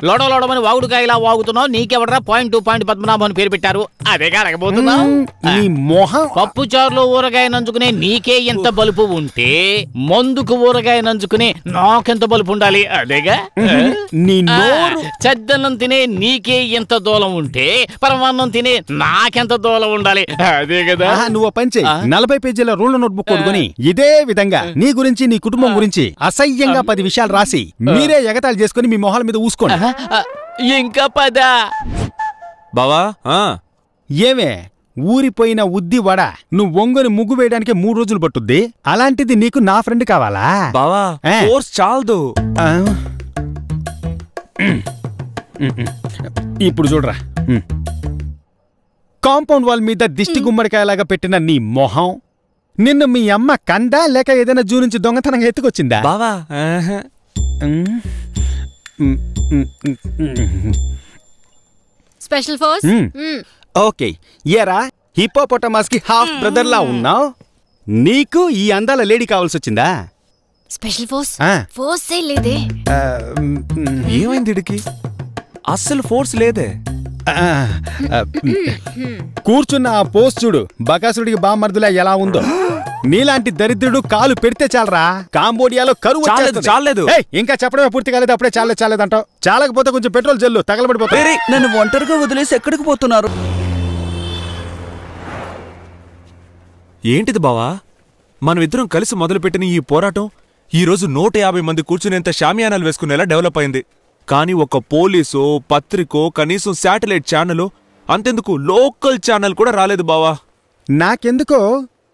లోడలోడమని వాగుడుకాయలా వాగుతున్నావు. నీకెవడరా పాయింట్ 2 పాయింట్ పద్మనాభం అని పేరు పెట్టారు? అదేగా అడగబోతున్నావు. నీ మొహం. పప్పు చారులో ఊరగాయ నంచుకునే నీకే ఎంత బలుపు ఉంటే మందుకు ఊరగాయ నంచుకునే నాకెంత బలుపు ఉండాలి? అదేగా. నీ నోరు. చద్దన్నం తినే నీకే ఎంత దూలం ఉంటే పరమాన్నం తినే నాకెంత దూలం ఉండాలి? అదే కదా. నువ్వు పంచే 40 పేజీల రూల్ నోట్బుక్ కొనుక్కొని ఇదే విధంగా నీ గురించి నీ కుటుంబం గురించి అసహ్యంగా 10 విషయాలు రాసి మీరే ఎగతాళి చేసుకుని మీ మొహాల మీద ఊసుకోండి. ఇంకా పద బావా. ఏమే ఊరిపోయిన ఉద్ది వడ నువ్వు వంగని ముగ్గు వేయడానికి 3 రోజులు పట్టుద్ది. అలాంటిది నీకు నా ఫ్రెండ్ కావాలా? బావా ఫోర్స్ చాలదు. ఇప్పుడు చూడరా. కాంపౌండ్ వాల్ మీద దిష్టి గుమ్మడికాయలాగా పెట్టిన నీ మొహం నిన్ను మీ అమ్మ కందా లేక ఏదైనా జూ నుంచి దొంగతనంగా ఎత్తుకొచ్చిందా? బావా స్పెషల్ ఫోర్స్. ఓకే ఏరా, హిపోపోటమస్ కి హాఫ్ బ్రదర్ లా ఉన్నావు. నీకు ఈ అందాల లేడీ కావాల్సి వచ్చిందా? స్పెషల్ ఫోర్స్ ఫోర్స్ లేదే. ఏమైంది ఇడికి? అస్సలు ఫోర్స్ లేదే. కూర్చున్న ఆ పోస్ట్ చూడు, బకాసుడికి బామర్దులా ఎలా ఉందో. నీలాంటి దరిద్రుడు కాలు పెడితే చాలరా కాంబోడియాలో కరువు చాలేదు. ఇంకా చెప్పడమే పూర్తి కాలేదు, అప్పుడే చాలేదంటావు. చాలకపోతే కొంచెం పెట్రోల్ జల్లు, తగలబడిపోతాయి. నన్ను ఒంటరిగా వదిలేసి ఎక్కడికి పోతున్నారు? ఏంటిది బావా? మనమిద్దరం కలిసి మొదలుపెట్టిన ఈ పోరాటం ఈ రోజు 150 మంది కూర్చునేంత షామియానాలు వేసుకునేలా డెవలప్ అయింది. కానీ ఒక పోలీసో పత్రికో కనీసం శాటిలైట్ ఛానల్, అంతెందుకు లోకల్ ఛానల్ కూడా రాలేదు బావా. నాకెందుకో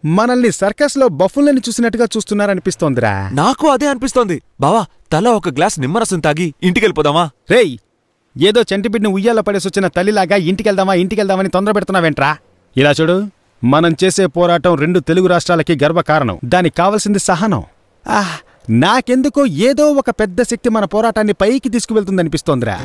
మనల్ని సర్కస్ లో బఫుల్ని చూసినట్టుగా చూస్తున్నారనిపిస్తోందిరా. నాకు అదే అనిపిస్తోంది బావా. తల ఒక గ్లాస్ నిమ్మరసం తాగి ఇంటికెళ్ళిపోదామా? రేయ్, ఏదో చంటిబిడ్ని ఉయ్యాల పడేసొచ్చిన తల్లిలాగా ఇంటికెళ్దామని తొందర పెడుతున్నావేంట్రా? ఇలా చూడు, మనం చేసే పోరాటం 2 తెలుగు రాష్ట్రాలకి గర్వకారణం. దానికి కావలసింది సహనం. నాకెందుకో ఏదో ఒక పెద్ద శక్తి మన పోరాటాన్ని పైకి తీసుకువెళ్తుందనిపిస్తోందిరా.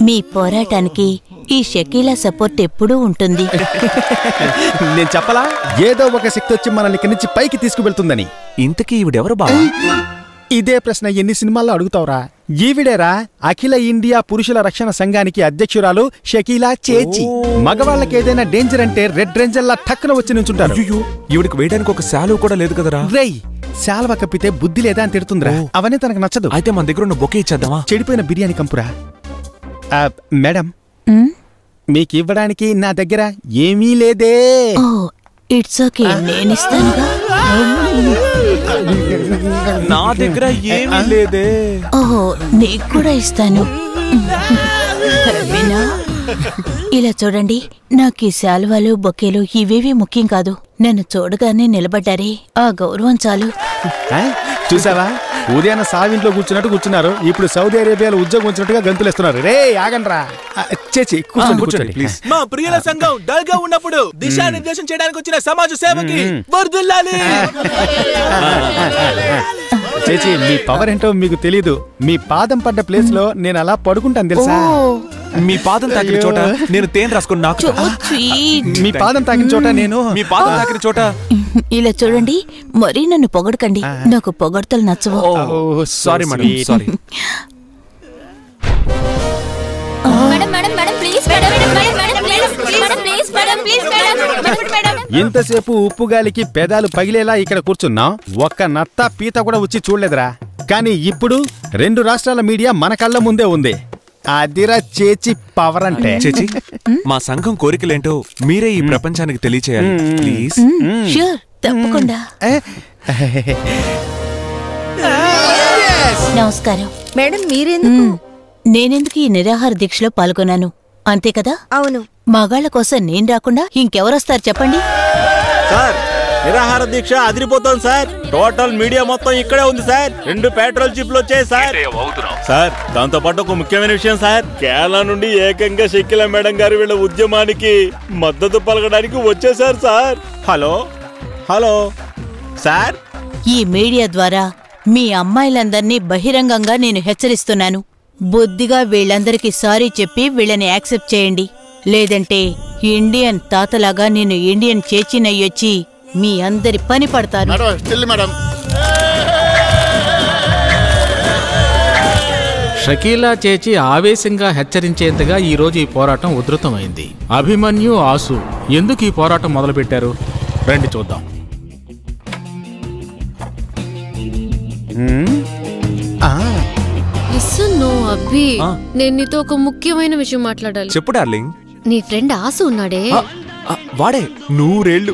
మీ పోరాటానికి ఈ షకీలా సపోర్ట్ ఎప్పుడూ ఉంటుంది. నేను చెప్పలా ఏదో ఒక శక్తి వచ్చి మనల్ని ఇక్కడి నుంచి పైకి తీసుకువెళ్తుందని. ఇంతకీ ఈవిడెవరు బావా? ఇదే ప్రశ్న ఎన్ని సినిమాల్లో అడుగుతావురా? ఈవిడేరా అఖిల ఇండియా పురుషుల రక్షణ సంఘానికి అధ్యక్షురాలు షకీలా చేచి. మగవాళ్ళకి ఏదైనా డేంజర్ అంటే రెడ్ రేంజర్ లా టక్కున వచ్చి నుంచుంటారు. ఈవిడికి వేయడానికి ఒక శాలువ కూడా లేదు కదరా? రేయ్, శాలువ కప్పితే బుద్ధి లేదా అని తిడుతుందిరా. అవన్నీ తనకు నచ్చదు. అయితే మన దగ్గర ఉన్న బొకే ఇచ్చేద్దామా? చెడిపోయిన బిర్యానీ కంపురా. మేడం, మీకు ఇవ్వడానికి నా దగ్గర ఏమీ లేదే. ఇట్స్ ఓకే, నేనిస్తానుగా. నా దగ్గర ఏమీ లేదే. ఓహో, నీకు కూడా ఇస్తాను. వినా, ఇలా చూడండి, నాకు ఈ శాలువాలు బొకేలు ఇవేవి ముఖ్యం కాదు. నన్ను చూడగానే నిలబడ్డారే, ఆ గౌరవం చాలు. చూసావా, ఉదయాన్న సావింట్లో కూర్చున్నారు, ఇప్పుడు సౌదీ అరేబియాలో ఉద్యోగం వచ్చినట్టుగా గంతులేస్తున్నారు. రే ఆగండ్రా. చేచి కూర్చోండి ప్లీజ్. మా ప్రియుల సంఘం డల్గా ఉన్నప్పుడు దిశానిర్దేశం చేయడానికి వచ్చిన సమాజ సేవకి వర్ధిల్లాలి. చేచి, మీ పవర్ ఏంటో మీకు తెలీదు. మీ పాదం పడ్డ ప్లేస్ లో నేను అలా పడుకుంటాను తెలుసా? మీ పాదం తాకిన చోట నేను తేనె రాసుకుని నాకు, మీ పాదం తాకిన చోట నేను, మీ పాదం తాకిన చోట ఇలా చూడండి, మరీ నన్ను పొగడకండి. నాకు పొగడతలు నచ్చవు. Sorry madam, sorry. ఇంతసేపు ఉప్పు గాలికి పెదాలు పగిలేలా ఇక్కడ కూర్చున్నాం. ఒక్క నత్త పీత కూడా వచ్చి చూడలేదురా. కానీ ఇప్పుడు 2 రాష్ట్రాల మీడియా మన కళ్ళ ముందే ఉంది. అదిరా చేచి పవర్ అంటే. చేచి, మా సంఘం కోరికలేంటో మీరే ఈ ప్రపంచానికి తెలియచేయాలి ప్లీజ్. ష్యూర్, తప్పకుండా. నమస్కారం మేడం. మీరెందుకు? నేనెందుకు ఈ నిరాహార దీక్షలో పాల్గొన్నాను, అంతే కదా? అవును. మగాళ్ళ కోసం నేను రాకుండా ఇంకెవరొస్తారు చెప్పండి? సార్, నిరాహార దీక్ష అదిరిపోతుంది సార్. టోటల్ మీడియా మొత్తం ఇక్కడే ఉంది సార్. 2 పెట్రోల్ జీప్లు వచ్చాయి సార్. సార్, దాంతో పాటు ఒక ముఖ్యమైన విషయం సార్. కేరళ నుండి ఏకంగా షకీలా మేడం గారు వీళ్ళ ఉద్యమానికి మద్దతు పలకడానికి వచ్చేసారు సార్. హలో హలో సార్, ఈ మీడియా ద్వారా మీ అమ్మాయిలందర్నీ బహిరంగంగా నేను హెచ్చరిస్తున్నాను. బుద్ధిగా వీళ్ళందరికీ సారీ చెప్పి వీళ్ళని యాక్సెప్ట్ చేయండి. లేదంటే ఇండియన్ తాతలాగా నేను ఇండియన్ చేచినయ్యొచ్చి మీ అందరి పని పడతాను. షకీలా చేచి ఆవేశంగా హెచ్చరించేంతగా ఈరోజు ఈ పోరాటం ఉధృతమైంది. అభిమన్యు, ఆసు ఎందుకు ఈ పోరాటం మొదలుపెట్టారు? రండి చూద్దాం. అభి, నేను నీతో ఒక ముఖ్యమైన విషయం మాట్లాడాలి. చెప్పు డార్లింగ్. నీ ఫ్రెండ్ ఆసు ఉన్నాడే, వాడే 100 ఏళ్ళు.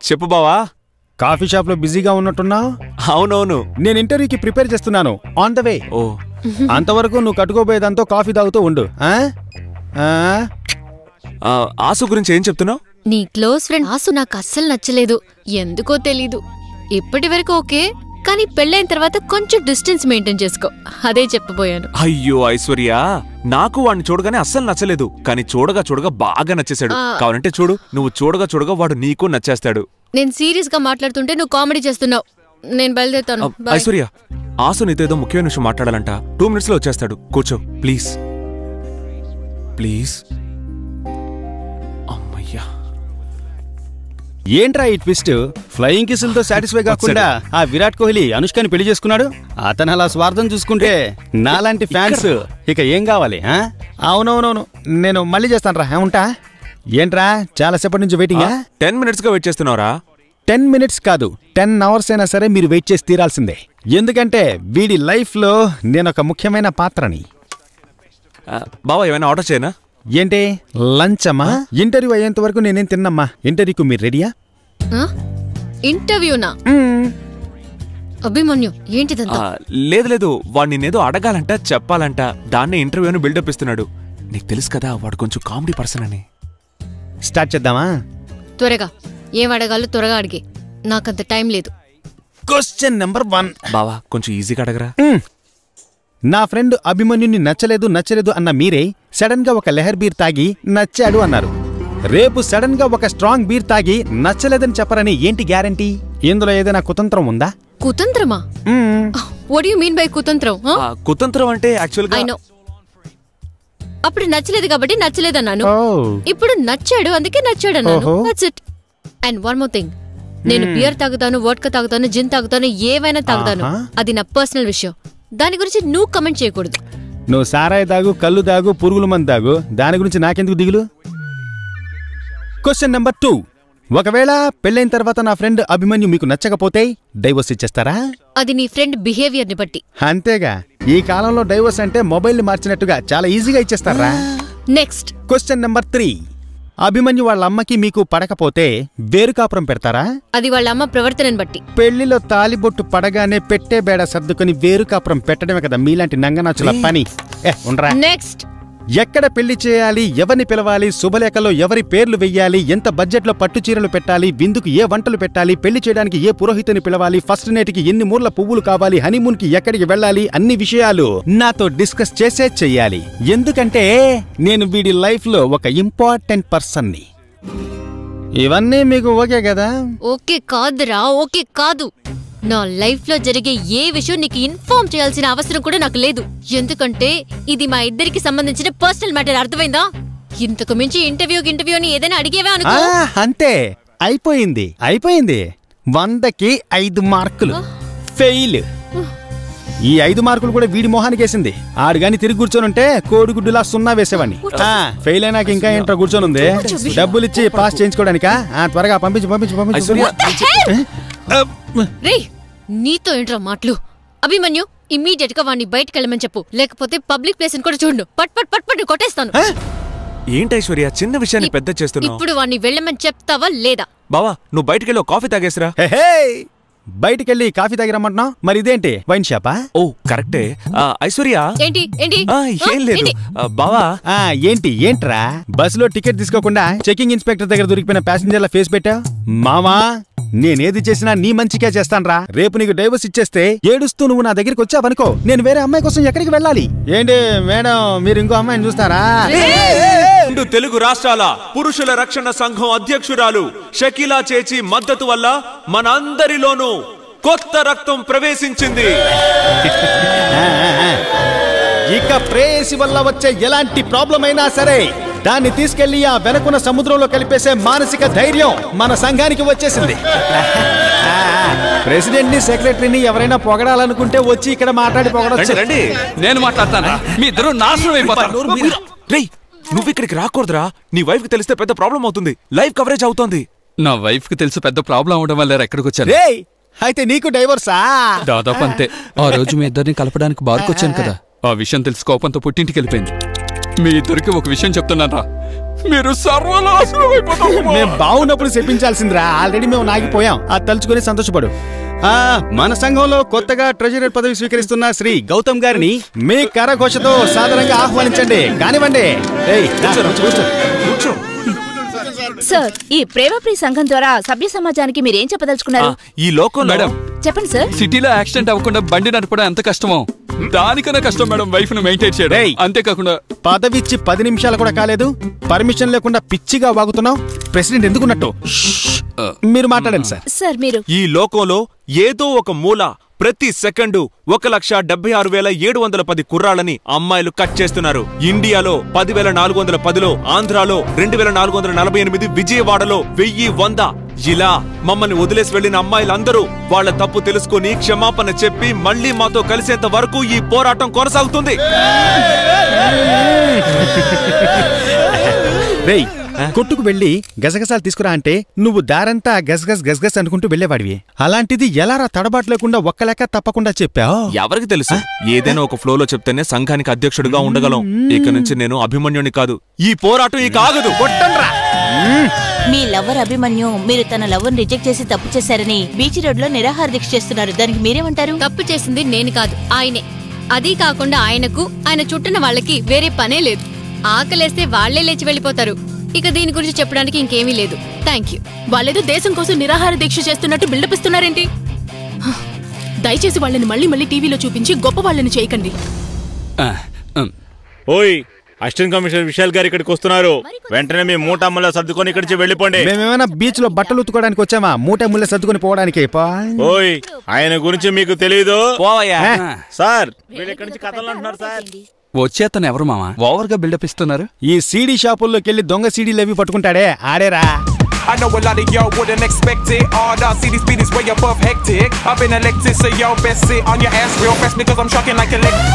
చెప్పు బావా. కాఫీ షాప్ లో బిజీగా ఉన్నట్టున్నావు. అవునవును, నేను ఇంటర్వ్యూకి ప్రిపేర్ చేస్తున్నాను. On the way. ఓ, అంతవరకు నువ్వు కట్టుకోబోయేదంతో కాఫీ తాగుతూ ఉండు. ఆసు గురించి ఏం చెప్తున్నావు? నీ క్లోజ్ ఫ్రెండ్ ఆసు నాకు అస్సలు నచ్చలేదు. ఎందుకో తెలీదు. ఇప్పటి వరకు ఓకే, కానీ పెళ్ళైన తర్వాత కొంచెం డిస్టెన్స్ మెయింటైన్ చేసుకో. అదే చెప్పబోయాను. అయ్యో ఐశ్వర్య, నాకు వాడిని చూడగానే అస్సలు నచ్చలేదు. కానీ చూడగా చూడగా బాగా నచ్చేశాడు. కావాలంటే చూడు, నువ్వు చూడగా చూడగా వాడు నీకు నచ్చేస్తాడు. నేను సీరియస్ గా మాట్లాడుతుంటే నువ్వు కామెడీ చేస్తున్నావు. నేను బయలుదేరుతాను. ఐశ్వర్య, ఆసు నీతో ఏదో ముఖ్యమైన విషయం మాట్లాడాలంట. 2 minutes లో వచ్చేస్తాడు. కూర్చో ప్లీజ్ ప్లీజ్. అమ్మయ్యా, ఏంట్రా ఈ ట్విస్ట్? ఫ్లయింగ్ కిస్సులతో సాటిస్ఫై కాకుండా ఆ విరాట్ కోహ్లీ అనుష్కని పెళ్లి చేసుకున్నాడు. అతను అలా స్వార్థం చూసుకుంటే నాలాంటి ఫ్యాన్స్ ఇక ఏం కావాలి? అవునవునవును, నేను మళ్ళీ చేస్తాను రా. ఉంటా. ఏంట్రా చాలాసేపటి నుంచి వెయిటింగా? 10 minutes గా వెయిట్ చేస్తున్నారా? 10 minutes కాదు, 10 hours అయినా సరే మీరు వెయిట్ చేసి తీరాల్సిందే. ఎందుకంటే వీడి లైఫ్ లో నేనొక ముఖ్యమైన పాత్రని. బావా, ఏమైనా ఆర్డర్ చేయనా? ఏంటి లంచమ్మా? ఇంటర్వ్యూ అయ్యేంత వరకు నేనేం తిన్నమ్మా. ఇంటర్వ్యూకు మీరు రెడీయా? ఇంటర్వ్యూనా? అభిమన్యు, ఏంటిదంతా? లేదు లేదు, వాడు నిన్నేదో అడగాలంట, చెప్పాలంట. దాన్నే ఇంటర్వ్యూ అని బిల్డప్ ఇస్తున్నాడు. నీకు తెలుసు కదా, వాడు కొంచెం కామెడీ పర్సన్ అని. స్టార్ట్ చేద్దామా? త్వరగా ఏం అడగాలో త్వరగా అడిగే. నాకంత టైం లేదు. Question number 1. బావా, కొంచెం ఈజీగా అడగరా. నా ఫ్రెండ్ అభిమన్యుని నచ్చలేదు అన్న మీరే సడన్ గా ఒక లెహర్ బీర్ తాగి నచ్చాడు అన్నారు. రేపు సడన్ గా ఒక స్ట్రాంగ్ బీర్ తాగి నచ్చలేదని చెప్పరని ఏంటి గ్యారంటీ? ఇందులో ఏదైనా కుతంత్రం ఉందా? కుతంత్రమా? What do you mean by కుతంత్రం? కుతంత్రం అంటే యాక్చువల్గా ఐ నో. అప్పుడు నచ్చలేదు కాబట్టి నచ్చలేదన్నాను. ఇప్పుడు నచ్చాడు అందుకే నచ్చాడన్నాను. That's it. And one more thing, నేను బియర్ తాగుతాను, వోడ్కా తాగుతాను, జిన్ తాగుతాను, ఏవైనా తాగుతాను. అది నా పర్సనల్ విషయం. దాని గురించి నువ్వు కమెంట్ చేయకూడదు. నువ్వు సారాయి తాగు, కళ్ళు తాగు, పురుగుల మందు తాగు, దాని గురించి నాకెందుకు దిగులు? Question number 2. ఒకవేళ పెళ్ళైన తర్వాత నా ఫ్రెండ్ అభిమన్యు మీకు నచ్చకపోతే డైవోర్స్ ఇచ్చేస్తారా? అది నీ ఫ్రెండ్ బిహేవియర్ ని బట్టి. అంతేగా, ఈ కాలంలో డైవోర్స్ అంటే మొబైల్ ని మార్చినట్టుగా చాలా ఈజీగా ఇచ్చేస్తారా? Next question number 3. అభిమన్యు వాళ్ళ అమ్మకి మీకు పడకపోతే వేరు కాపురం పెడతారా? అది వాళ్ళ అమ్మ ప్రవర్తనని బట్టి. పెళ్లిలో తాలిబొట్టు పడగానే పెట్టే బేడ సర్దుకొని వేరు కాపురం పెట్టడమే కదా మీలాంటి నంగనాచుల పని. ఉండరా. నెక్స్ట్. ఎక్కడ పెళ్లి చేయాలి, ఎవరిని పిలవాలి, శుభలేఖలో ఎవరి పేర్లు వెయ్యాలి, ఎంత బడ్జెట్లో పట్టు చీరలు పెట్టాలి, విందుకు ఏ వంటలు పెట్టాలి, పెళ్లి చేయడానికి ఏ పురోహితుని పిలవాలి, ఫస్ట్ నైట్కి ఎన్ని మూర్ల పువ్వులు కావాలి, హనీమూన్ కి ఎక్కడికి వెళ్ళాలి, అన్ని విషయాలు నాతో డిస్కస్ చేసే చెయ్యాలి. ఎందుకంటే నేను వీడి లైఫ్ లో ఒక ఇంపార్టెంట్ పర్సన్ని. ఇవన్నీ మీకు ఓకే కదా? ఓకే కాదురా, ఓకే కాదు. నా లైఫ్ లో జరిగే ఏ విషయం నీకు ఇన్ఫార్మ్ చేయాల్సిన అవసరం కూడా నాకు లేదు. ఎందుకంటే ఇది మా ఇద్దరికి సంబంధించిన పర్సనల్ మ్యాటర్. అర్థమైందా? ఇంతకు మించి ఇంటర్వ్యూ అని ఏదైనా అడిగేవా అనుకో. అంతే, అయిపోయింది 100కి 5 మార్కులు ఫెయిల్. ఈ 5 మార్కులు కూడా వీడి మొహానికి వేసింది. ఆడు గాని తిరిగి కూర్చొని ఉంటే కోడిగుడ్డులా 0 వేసేవాడిని. ఫెయిల్ అయినాక ఇంకా ఏంట్రా కూర్చొని ఉంది? డబ్బులు ఇచ్చి పాస్ చేయించుకోవడానికా? త్వరగా పంపించు. రేయ్, నీతో ఏంట్రా మాటలు? అభిమన్యు, ఇమ్మీడియట్ గా వాడిని బయటకు వెళ్ళమని చెప్పు, లేకపోతే పబ్లిక్ ప్లేస్ కూడా చూడు. పట్ కొట్టేస్తాను. ఏంటి ఐశ్వర్య చిన్న విషయాన్ని పెద్ద చేస్తున్నావు? ఇప్పుడు వాడిని వెళ్ళమని చెప్తావా లేదా? బావా, నువ్వు బయటకెళ్ళి కాఫీ తాగేసిరా. బయటికెళ్ళి కాఫీ తాగిరమ్మంటున్నావు, మరి ఇదేంటి వైన్ షాపా? ఓ కరెక్టే. ఐశ్వర్య ఏంటి ఏం లేదు బావా. ఏంట్రా బస్సులో టికెట్ తీసుకోకుండా చెకింగ్ ఇన్స్పెక్టర్ దగ్గర దొరికిపోయిన ప్యాసింజర్ల ఫేస్ పెట్టావు? మామా, నేనేది చేసినా నీ మంచికే చేస్తాన్రా. రేపు నీకు డైవర్స్ ఇచ్చేస్తే ఏడుస్తూ నువ్వు నా దగ్గరికి వచ్చావనుకో, నేను వేరే అమ్మాయి కోసం ఎక్కడికి వెళ్ళాలి? ఏంటి మేడం, మీరు ఇంకో అమ్మాయిని చూస్తారా? తెలుగు రాష్ట్రాల పురుషుల రక్షణ సంఘం అధ్యక్షురాలు షకీలా చేచి మద్దతు వల్ల మన అందరిలోనూ కొత్త రక్తం ప్రవేశించింది. ఇక ప్రేయసి వల్ల వచ్చే ఎలాంటి ప్రాబ్లం అయినా సరే దాన్ని తీసుకెళ్లి ఆ వెనకున్న సముద్రంలో కలిపేసే మానసిక ధైర్యం మన సంఘానికి వచ్చేసింది. ప్రెసిడెంట్ ని సెక్రటరీని ఎవరైనా పొగడాలనుకుంటే వచ్చి ఇక్కడ మాట్లాడి పొగడొచ్చు. నేను మాట్లాడతాను, మీ ఇద్దరు నాశనం అయిపోతారు. నువ్వు ఇక్కడికి రాకూడదురా. నీ వైఫ్ కి తెలిస్తే పెద్ద ప్రాబ్లం అవుతుంది. లైవ్ కవరేజ్ అవుతోంది. నా వైఫ్ కి తెలిసి పెద్ద ప్రాబ్లం అవడం వల్ల ఎక్కడికి వచ్చాను. అయితే నీకు డైవర్సా? దాదాపు అంతే. ఆ రోజు మీ ఇద్దరిని కలపడానికి బార్కు వచ్చాను కదా, ఆ విషయం తెలిసి కోపంతో పుట్టింటికి వెళ్ళిపోయింది. మీ ఇద్దరికి ఒక విషయం చెప్తున్నారా, మీరు సర్వనాశనం అయిపోతారు. మేము బాగున్నప్పుడు చెప్పించాల్సిందిరా, ఆల్రెడీ మేము నాగిపోయాం. అది తలుచుకుని సంతోషపడు. మన సంఘంలో కొత్తగా ట్రెజరర్ పదవి స్వీకరిస్తున్న శ్రీ గౌతమ్ గారిని మీ కరఘోషతో సాధారణంగా ఆహ్వానించండి. కానివ్వండి. సార్, ఈ ప్రేమప్రీ సంఘం ద్వారా సభ్య సమాజానికి మీరేం చెప్పదలుచుకున్నారు? ఈ లోకం మేడం చెప్పండి సార్. సిటీలో యాక్సిడెంట్ అవ్వకుండా బండి నడపడం ఎంత కష్టమో దానికన్నా కష్టం మేడం వైఫ్ ను మెయింటైన్ చేయడం. అంతేకాకుండా పదవిచ్చి 10 నిమిషాలు కూడా కాలేదు, పర్మిషన్ లేకుండా పిచ్చిగా వాగుతున్నావు. ప్రెసిడెంట్ ఎందుకున్నట్టు? మీరు మాట్లాడండి సార్. సార్ మీరు ఈ లోకంలో ఏదో ఒక మూల ప్రతి సెకండు 1,76,710 కుర్రాళ్ళని అమ్మాయిలు కట్ చేస్తున్నారు. ఇండియాలో 10,410లో, ఆంధ్రాలో 2,448, విజయవాడలో 1100. ఇలా మమ్మల్ని వదిలేసి వెళ్లిన అమ్మాయిలందరూ వాళ్ళ తప్పు తెలుసుకుని క్షమాపణ చెప్పి మళ్లీ మాతో కలిసేంత వరకు ఈ పోరాటం కొనసాగుతుంది. కొట్టుకు వెళ్లి గజగజాలు తీసుకురా అంటే నువ్వు దారంతా గజగజ్ అనుకుంటూ వెళ్లేవాడివి. అలాంటిది ఎలారా తడబాటు లేకుండా ఒక్క లెక్క తప్పకుండా చెప్పావు? ఎవరికి తెలుసు, ఏదైనా ఒక ఫ్లోలో చెప్తేనే సంఘానికి అధ్యక్షుడిగా ఉండగలం. ఇక నుంచి నేను అభిమన్యుని కాదు. ఈ పోరాటం ఇక ఆగదు. కొట్టండ్రా. మీ లవర్ అభిమన్యు మీరు తన లవర్ రిజెక్ట్ చేసి తప్పు చేశారని బీచ్ రోడ్ లో నిరాహార దీక్ష చేస్తున్నారు. దానికి మీరేమంటారు? తప్పు చేసింది నేను కాదు, ఆయనే. అదీ కాకుండా ఆయనకు ఆయన చుట్టిన వాళ్ళకి వేరే పనే లేదు. ఆకలేస్తే వాళ్లే లేచి వెళ్ళిపోతారు. ఇక దీని గురించి చెప్పడానికి ఇంకేమీ లేదు. Thank you. వాళ్ళేదో దేశం కోసం నిరాహార దీక్ష చేస్తున్నట్టు బిల్డప్ ఇస్తున్నారేంటి? దయచేసి వాళ్ళని మళ్ళీ టీవీలో చూపించి గొప్ప వాళ్ళని చేయకండి. ఓయ్, అసిస్టెంట్ కమిషనర్ విశాల్ గారు ఇక్కడికి వస్తున్నారు. వెంటనే మీ మూటమ్మలో సర్దుకొని ఇక్కడి నుంచి వెళ్ళిపోండి. మేమేమైనా బీచ్ లో బట్టలు ఉతుకోవడానికి వచ్చామా? మూటముళ్ళ సర్దుకొని పోవడానికి? ఓయ్, ఆయన గురించి మీకు తెలీదు. సార్ వీళ్ళు ఇక్కడి నుంచి కథలు అంటున్నారు సార్. వచ్చేతను ఎవరు మామా? ఓవర్ గా బిల్డప్ ఇస్తున్నారు. ఈ సీడీ షాపుల్లోకి వెళ్ళి దొంగ సీడీలు అవి పట్టుకుంటాడే ఆడేరా. I know a lot of y'all wouldn't expect it. All the city speed is way above hectic. I've been elected, so y'all best sit on your ass real fast because I'm shocking like electric.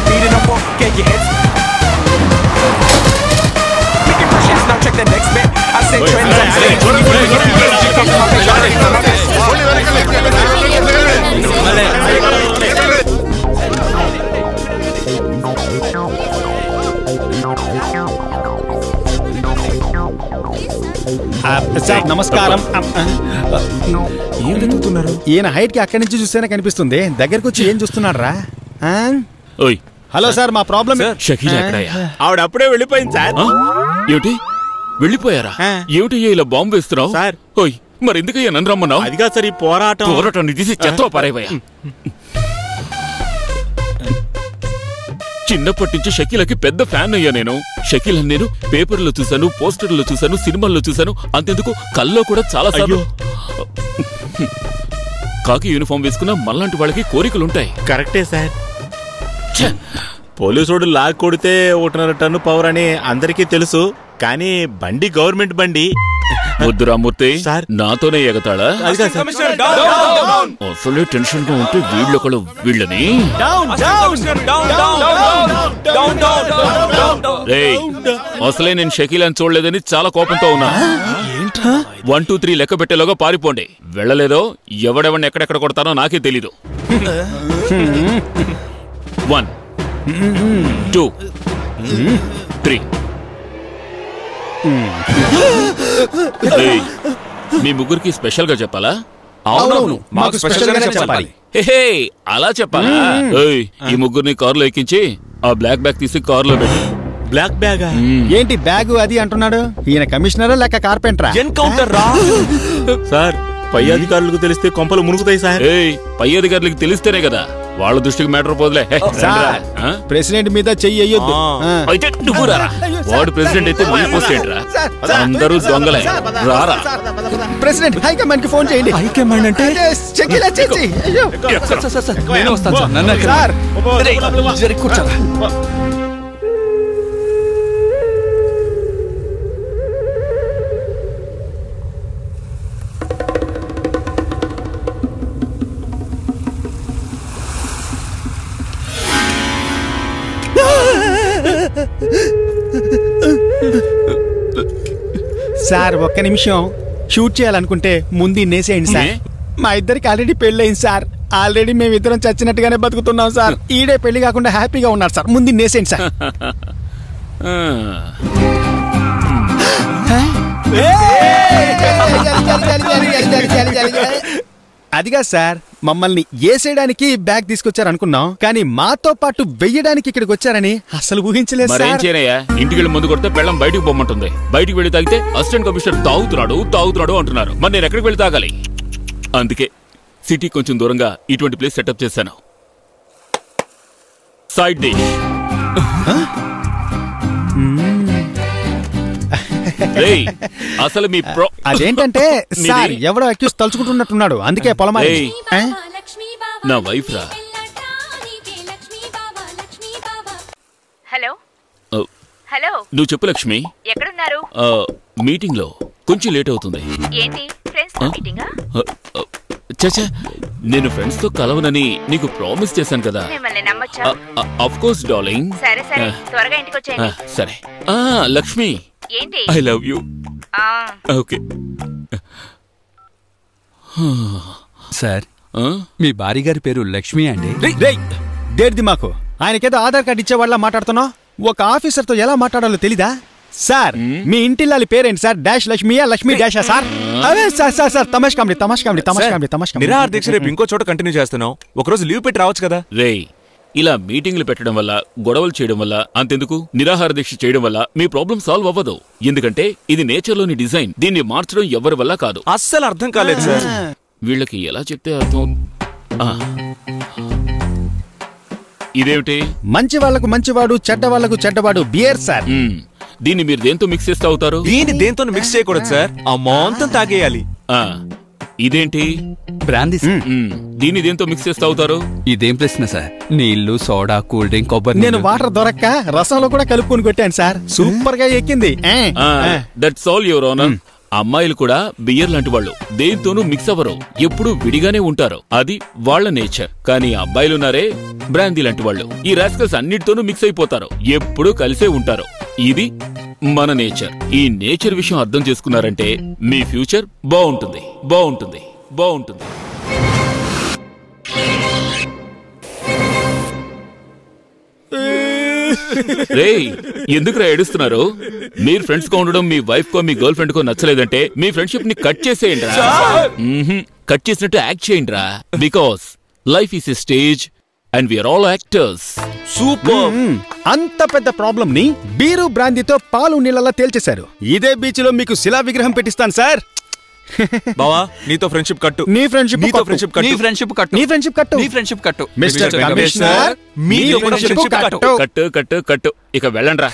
Beating up on, get your heads. Making pressures, now check the next bit. I said trends, I'm saying sir నమస్కారం. ఈయన height కి అక్కడి నుంచి చూస్తేనే కనిపిస్తుంది. దగ్గరకు వచ్చి ఏం చూస్తున్నాడు రా? హలో సార్, మా ప్రాబ్లం ఆవిడ అప్పుడే వెళ్ళిపోయింది సార్. ఏమిటి వెళ్ళిపోయారా? ఏమిటి ఇలా బాంబు వేస్తున్నావు సార్? ఓయ్, మరి ఎందుకయ్యా నన్ను రమ్మన్నావు? అదిగా సార్, ఈ పోరాటాన్ని తీసి చెత్త పారేవయ్యా. చిన్నప్పటి నుంచి షకీలకి పెద్ద ఫ్యాన్ అయ్యా నేను. షకీల్ నేను పేపర్లో చూశాను, పోస్టర్లో చూశాను, సినిమాల్లో చూశాను. అంతెందుకు కల్లో కూడా చాలా సార్లు. కాకి యూనిఫామ్ వేసుకున్న మళ్ళంటి వాళ్ళకి కోరికలుంటాయి. కరెక్టే సార్. పోలీసుడు లాగ్ కొడితే 1.5 టన్ను పవర్ అని అందరికీ తెలుసు. కానీ బండి గవర్నమెంట్ బండి. వద్దురామూర్తి నాతోనే ఎగతాళా? అసలే టెన్షన్ గా ఉంటే వీళ్ళొకళ్ళు వీళ్ళని అసలే నేను షకీలాని చూడలేదని చాలా కోపంతో ఉన్నా. 1 2 3 లెక్క పెట్టేలోగా పారిపోండి. వెళ్ళలేదో ఎవడెవడిని ఎక్కడెక్కడ కొడతానో నాకే తెలీదు. 1 2 3. మీ ముగ్గురికి స్పెషల్ గా చెప్పాలా? అవునవును, మాకు స్పెషల్ గా చెప్పాలి. అలా చెప్పాలా? ఈ ముగ్గురిని కారులో ఎక్కించి ఆ బ్లాక్ బ్యాగ్ తీసి కారులో పెట్టి. బ్లాక్ బ్యాగ్ ఏంటి బ్యాగ్ అది అంటున్నాడు? ఈయన కమిషనరా లేక కార్పెంటరా? ఎన్కౌంటర్ రా సార్. పై అధికారులకు తెలిస్తే కొంపలు మునుగుతాయి సార్. పై అధికారులకు తెలిస్తేనే కదా వాళ్ళ దృష్టికి మ్యాటర్ పోదులే. ప్రెసిడెంట్ మీద చెయ్యి అయ్యొద్దు. అయితే నువ్వు రారా. వాడు ప్రెసిడెంట్ అయితే మళ్ళీ పోస్ట్ ఏంట్రా? అందరూ దొంగలే. రారా. ప్రెసిడెంట్ హైకమాండ్ కి ఫోన్ చేయండి. హైకమాండ్ అంటే చెక్కిలా చేసి నేను వస్తాను సార్. నన్ను కూర్చోరా. సార్ ఒక్క నిమిషం షూట్ చేయాలనుకుంటే ముందు నేసేయండి సార్. మా ఇద్దరికి ఆల్రెడీ పెళ్ళయింది సార్. ఆల్రెడీ మేమిద్దరం చచ్చినట్టుగానే బతుకుతున్నాం సార్. ఈడే పెళ్లి కాకుండా హ్యాపీగా ఉన్నారు సార్. ముందు నేసేయండి సార్. అదిగా సార్, మమ్మల్ని ఏసేయడానికి బ్యాగ్ తీసుకొచ్చారు అనుకున్నాం, కానీ మాతో పాటు వెయ్యడానికి ఇక్కడికి వచ్చారని అసలు ఊహించలేదు సార్. ఇంటికి వెళ్ళి ముందు కొడితే పెళ్ళం బయటకు పొమ్మంటుంది. బయటికి వెళ్ళి తాగితే అసిస్టెంట్ కమిషనర్ తాగుతున్నాడు అంటున్నారు. మరి నేను ఎక్కడికి వెళ్ళి తాగాలి? అందుకే సిటీ కొంచెం దూరంగా ఇటువంటి ప్లేస్ సెటప్ చేశాను. Side dish. అసలు మీ అదేంటంటే సార్, ఎవడో అక్యూస్ తలుచుకుంటున్నట్టున్నాడు, అందుకే పొలమా. నా వైఫ్ రా. హలో హలో, నువ్వు చెప్పు లక్ష్మి. ఎక్కడున్నారు? మీటింగ్ లో కొంచెం లేట్ అవుతుంది. ఏంటి ఫ్రెండ్స్ మీటింగా? చచ్చా, నేను ఫ్రెండ్స్ తో కలవనని నీకు ప్రామిస్ చేశాను కదా. మిమ్మల్ని నమ్మొచ్చా? Of course darling. సరే సరే, త్వరగా ఇంటికి వచ్చేయండి. సరే. లక్ష్మి, ఏంటి? I love you. Okay sir, మీ భార్య గారి పేరు లక్ష్మి అండి? దేర్ది మాకు ఆయనకేదో ఆధార్ కార్డు ఇచ్చేవాళ్ళ మాట్లాడుతున్నావు. ఒక ఆఫీసర్ తో ఎలా మాట్లాడాలో తెలీదా సార్? మీ ఇంటిల్లాలి పేరేంటి సార్? డాష్ లక్ష్మియా, లక్ష్మి డాషా సార్? అవే సార్ సార్ సార్, తమాష్ కామెడీ. నిరాహార దీక్ష రేపు ఇంకో చోట కంటిన్యూ చేస్తున్నావు. ఒకరోజు లీవ్ పెట్టి రావచ్చు కదా. రేయ్, ఇలా మీటింగ్లు పెట్టడం వల్ల, గొడవలు చేయడం వల్ల, అంతెందుకు నిరాహార దీక్ష చేయడం వల్ల మీ ప్రాబ్లం సాల్వ్ అవ్వదు. ఎందుకంటే ఇది నేచర్ లోని డిజైన్. దీన్ని మార్చడం ఎవరి వల్ల కాదు. అస్సలు అర్థం కాలేదు సార్. వీళ్ళకి ఎలా చెప్తే అర్థం. ఇదేమిటి? మంచి వాళ్లకు మంచివాడు, చెడ్డ వాళ్లకు చెడ్డవాడు బియర్ సార్. దీన్ని మీరు దేంతో మిక్స్ చేస్తే అవుతారు? దీన్ని దేంతో మిక్స్ చేయకూడదు సార్, ఆ మొత్తం తాగేయాలి. ఇదేంటి? బ్రాందీ. దీన్ని దేంతో మిక్స్ చేస్తే అవుతారు? ఇదేం ప్రశ్న సార్? నీళ్లు, సోడా, కూల్ డ్రింక్, కొబ్బరి. నేను వాటర్ దొరక్క రసంలో కూడా కలుపుకొని కొట్టాను సార్. సూపర్ గా ఎక్కింది. That's all your honour. అమ్మాయిలు కూడా బియర్ లాంటి వాళ్ళు, దేంతోనూ మిక్స్ అవ్వరు, ఎప్పుడూ విడిగానే ఉంటారు. అది వాళ్ళ నేచర్. కానీ అబ్బాయిలున్నారే, బ్రాందీ లాంటి వాళ్ళు, ఈ రాస్కల్స్ అన్నిటితోనూ మిక్స్ అయిపోతారు, ఎప్పుడూ కలిసే ఉంటారు. ఇది మన నేచర్. ఈ నేచర్ విషయం అర్థం చేసుకున్నారంటే మీ ఫ్యూచర్ బాగుంటుంది, బాగుంటుంది, బాగుంటుంది. రేయ్, ఎందుకురా ఏడుస్తున్నారు? మీరు ఫ్రెండ్స్ గా ఉండడం మీ వైఫ్ కో మీ గర్ల్ ఫ్రెండ్ కో నచ్చలేదంటే మీ ఫ్రెండ్షిప్ ని కట్ చేసేయండి రా. కట్ చేసినట్టు యాక్ట్ చేయండి రా. Because life is a stage and we are all actors. Super. అంత పెద్ద ప్రాబ్లం ని బీరు బ్రాందీతో పాలు నీళ్ళలా తేల్చేశారు. ఇదే బీచ్ లో మీకు శిలా విగ్రహం పెట్టిస్తాను సార్. బావా, నీతో ఫ్రెండ్షిప్ కట్టు. నీ ఫ్రెండ్షిప్ నీతో ఫ్రెండ్షిప్ కట్టు. నీ ఫ్రెండ్షిప్ కట్టు. నీ ఫ్రెండ్షిప్ కట్టు. నీ ఫ్రెండ్షిప్ కట్టు. మిస్టర్ కమిషనర్, మీ ఫ్రెండ్షిప్ కట్టు. కట్టు కట్టు కట్టు. ఇక వెళ్ళండి రా.